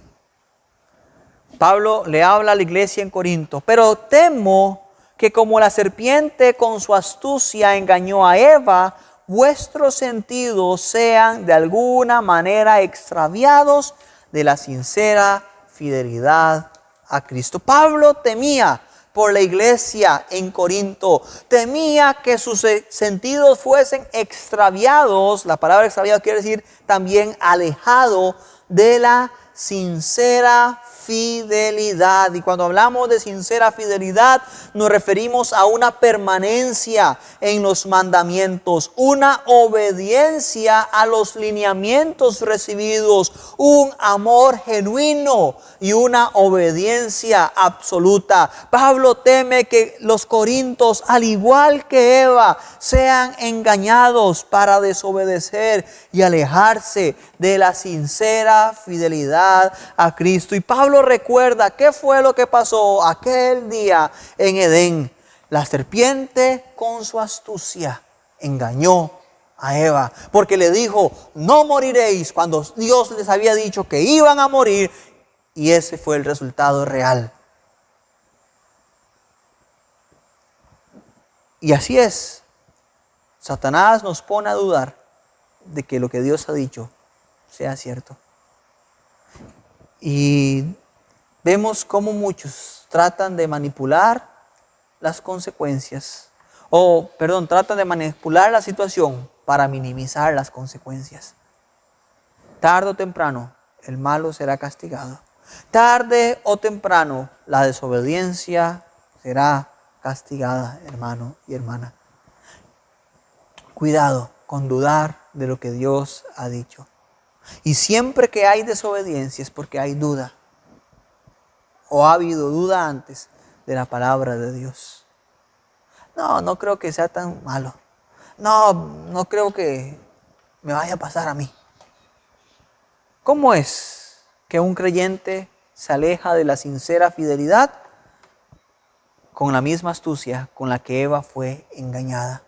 Pablo le habla a la iglesia en Corinto: pero temo que como la serpiente con su astucia engañó a Eva, vuestros sentidos sean de alguna manera extraviados de la sincera fidelidad a Cristo. Pablo temía por la iglesia en Corinto, temía que sus sentidos fuesen extraviados. La palabra extraviado quiere decir también alejado de la sincera fidelidad. Y cuando hablamos de sincera fidelidad, nos referimos a una permanencia en los mandamientos, una obediencia a los lineamientos recibidos, un amor genuino y una obediencia absoluta. Pablo teme que los corintios, al igual que Eva, sean engañados para desobedecer y alejarse de la sincera fidelidad a Cristo. Y Pablo recuerda qué fue lo que pasó aquel día en Edén. La serpiente con su astucia engañó a Eva, porque le dijo: no moriréis, cuando Dios les había dicho que iban a morir, y ese fue el resultado real. Y así es, Satanás nos pone a dudar de que lo que Dios ha dicho sea cierto. Y vemos cómo muchos tratan de manipular las consecuencias, tratan de manipular la situación para minimizar las consecuencias. Tarde o temprano, el malo será castigado. Tarde o temprano, la desobediencia será castigada, hermano y hermana. Cuidado con dudar de lo que Dios ha dicho. Y siempre que hay desobediencia es porque hay duda, o ha habido duda antes de la palabra de Dios. No creo que sea tan malo. No creo que me vaya a pasar a mí. ¿Cómo es que un creyente se aleja de la sincera fidelidad? Con la misma astucia con la que Eva fue engañada.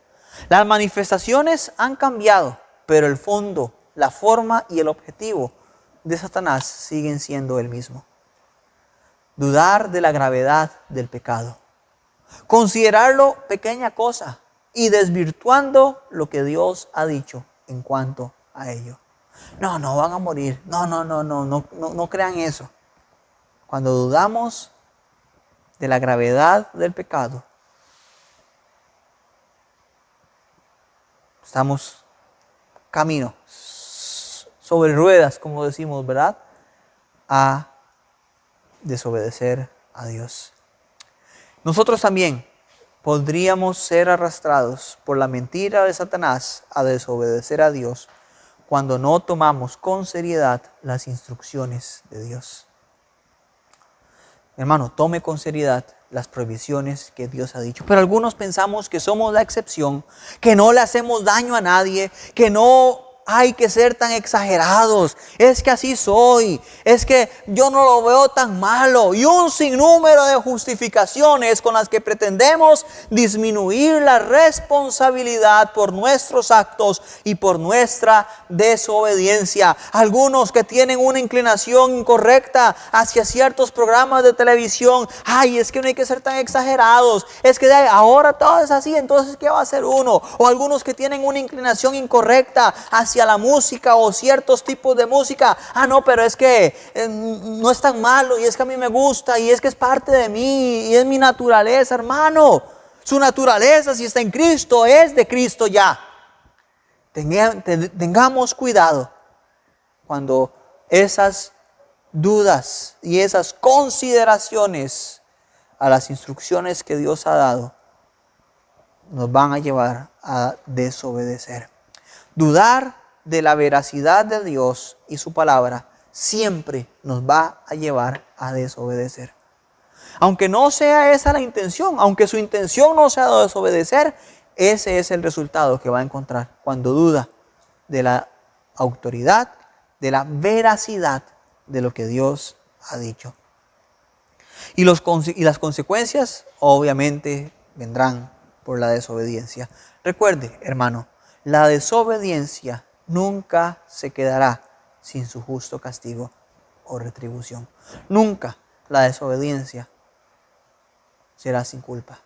Las manifestaciones han cambiado, pero el fondo, la forma y el objetivo de Satanás siguen siendo el mismo. Dudar de la gravedad del pecado. Considerarlo pequeña cosa y desvirtuando lo que Dios ha dicho en cuanto a ello. No van a morir. No crean eso. Cuando dudamos de la gravedad del pecado, estamos camino sobre ruedas, como decimos, ¿verdad? A desobedecer a Dios. Nosotros también podríamos ser arrastrados por la mentira de Satanás a desobedecer a Dios cuando no tomamos con seriedad las instrucciones de Dios. Hermano, tome con seriedad las prohibiciones que Dios ha dicho. Pero algunos pensamos que somos la excepción, que no le hacemos daño a nadie, que no hay que ser tan exagerados. Es que así soy, es que yo no lo veo tan malo. Y un sinnúmero de justificaciones con las que pretendemos disminuir la responsabilidad por nuestros actos y por nuestra desobediencia. Algunos que tienen una inclinación incorrecta hacia ciertos programas de televisión. Ay, es que no hay que ser tan exagerados. Es que ahora todo es así, entonces ¿qué va a hacer uno? O algunos que tienen una inclinación incorrecta hacia la música o ciertos tipos de música. No, pero es que no es tan malo y es que a mí me gusta y es que es parte de mí y es mi naturaleza, hermano. Su naturaleza, si está en Cristo, es de Cristo ya. Tengamos cuidado cuando esas dudas y esas consideraciones a las instrucciones que Dios ha dado nos van a llevar a desobedecer. Dudar de la veracidad de Dios y su palabra siempre nos va a llevar a desobedecer. Aunque no sea esa la intención, aunque su intención no sea desobedecer, ese es el resultado que va a encontrar cuando duda de la autoridad, de la veracidad de lo que Dios ha dicho. Y las consecuencias obviamente vendrán por la desobediencia. Recuerde, hermano, la desobediencia nunca se quedará sin su justo castigo o retribución. Nunca la desobediencia será sin culpa.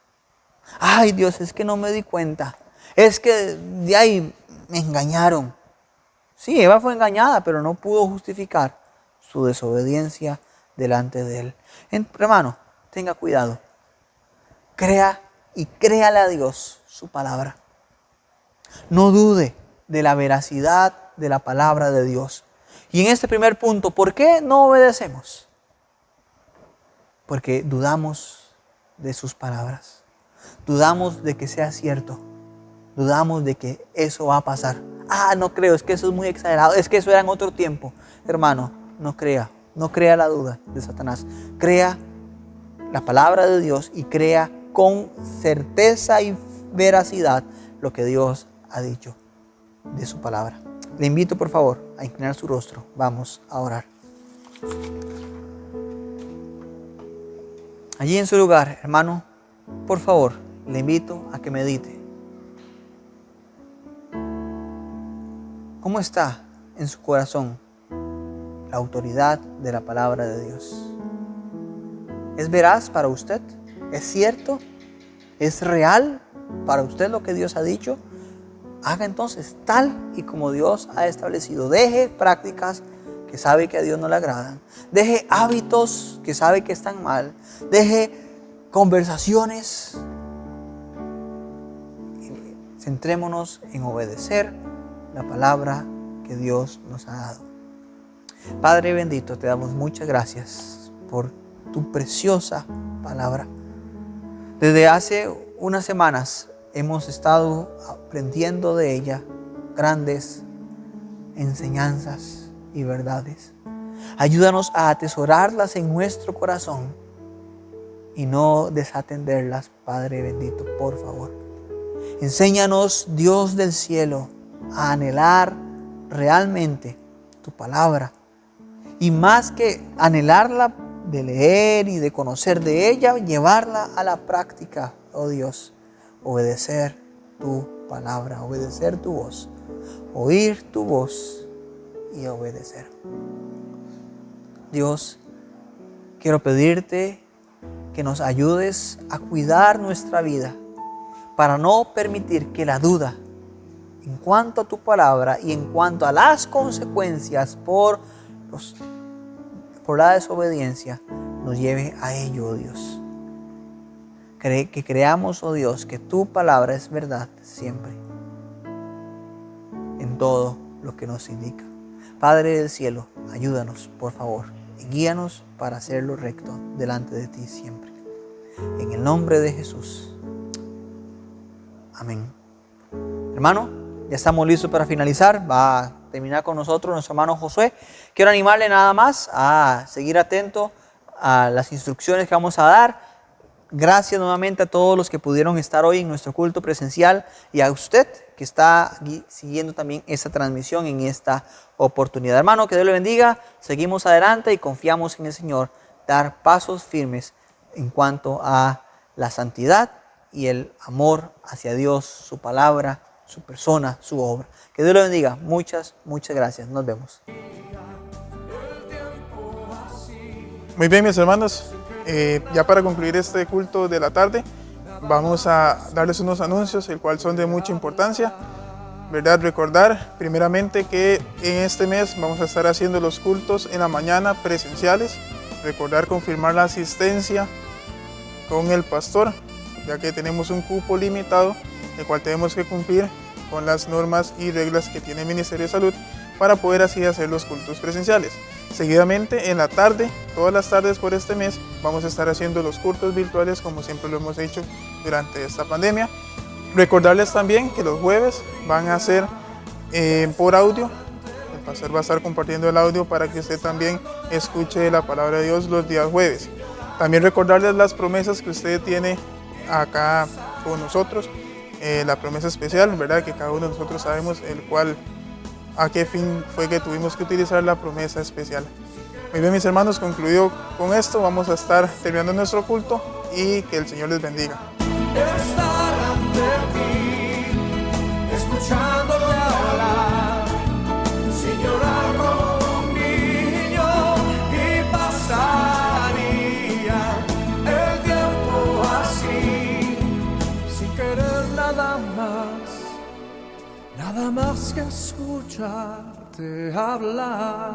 Ay, Dios, es que no me di cuenta. Es que de ahí me engañaron. Sí, Eva fue engañada, pero no pudo justificar su desobediencia delante de él. Hermano, tenga cuidado. Crea y créale a Dios su palabra. No dude de la veracidad de la palabra de Dios. Y en este primer punto, ¿por qué no obedecemos? Porque dudamos de sus palabras. Dudamos de que sea cierto. Dudamos de que eso va a pasar. No creo, es que eso es muy exagerado. Es que eso era en otro tiempo. Hermano, no crea la duda de Satanás. Crea la palabra de Dios y crea con certeza y veracidad lo que Dios ha dicho de su palabra. Le invito por favor a inclinar su rostro. Vamos a orar. Allí en su lugar, hermano, por favor, le invito a que medite. ¿Cómo está en su corazón la autoridad de la palabra de Dios? ¿Es veraz para usted? ¿Es cierto? ¿Es real para usted lo que Dios ha dicho? Haga entonces tal y como Dios ha establecido. Deje prácticas que sabe que a Dios no le agradan. Deje hábitos que sabe que están mal. Deje conversaciones. Centrémonos en obedecer la palabra que Dios nos ha dado. Padre bendito, te damos muchas gracias por tu preciosa palabra. Desde hace unas semanas hemos estado aprendiendo de ella grandes enseñanzas y verdades. Ayúdanos a atesorarlas en nuestro corazón y no desatenderlas, Padre bendito, por favor. Enséñanos, Dios del cielo, a anhelar realmente tu palabra. Y más que anhelarla de leer y de conocer de ella, llevarla a la práctica, oh Dios. Obedecer tu palabra, obedecer tu voz, oír tu voz y obedecer. Dios, quiero pedirte que nos ayudes a cuidar nuestra vida para no permitir que la duda en cuanto a tu palabra y en cuanto a las consecuencias por la desobediencia nos lleve a ello, oh Dios. Que creamos, oh Dios, que tu palabra es verdad siempre, en todo lo que nos indica. Padre del cielo, ayúdanos, por favor, y guíanos para hacer lo recto delante de ti siempre. En el nombre de Jesús. Amén. Hermano, ya estamos listos para finalizar. Va a terminar con nosotros nuestro hermano Josué. Quiero animarle nada más a seguir atento a las instrucciones que vamos a dar. Gracias nuevamente a todos los que pudieron estar hoy en nuestro culto presencial y a usted que está siguiendo también esta transmisión en esta oportunidad. Hermano, que Dios le bendiga. Seguimos adelante y confiamos en el Señor dar pasos firmes en cuanto a la santidad y el amor hacia Dios, su palabra, su persona, su obra. Que Dios le bendiga. Muchas gracias. Nos vemos. Muy bien, mis hermanos. Ya para concluir este culto de la tarde, vamos a darles unos anuncios, el cual son de mucha importancia, ¿verdad? Recordar primeramente que en este mes vamos a estar haciendo los cultos en la mañana presenciales. Recordar confirmar la asistencia con el pastor, ya que tenemos un cupo limitado, el cual tenemos que cumplir con las normas y reglas que tiene el Ministerio de Salud para poder así hacer los cultos presenciales. Seguidamente en la tarde, todas las tardes por este mes, vamos a estar haciendo los cultos virtuales como siempre lo hemos hecho durante esta pandemia. Recordarles también que los jueves van a ser por audio. El pastor va a estar compartiendo el audio para que usted también escuche la palabra de Dios los días jueves. También recordarles las promesas que usted tiene acá con nosotros, la promesa especial, ¿verdad? Que cada uno de nosotros sabemos a qué fin fue que tuvimos que utilizar la promesa especial. Muy bien, mis hermanos, concluido con esto, vamos a estar terminando nuestro culto y que el Señor les bendiga. Estar ante ti, escuchándote hablar, sin llorar como un niño, y pasaría el tiempo así, sin querer nada más que escucharte hablar.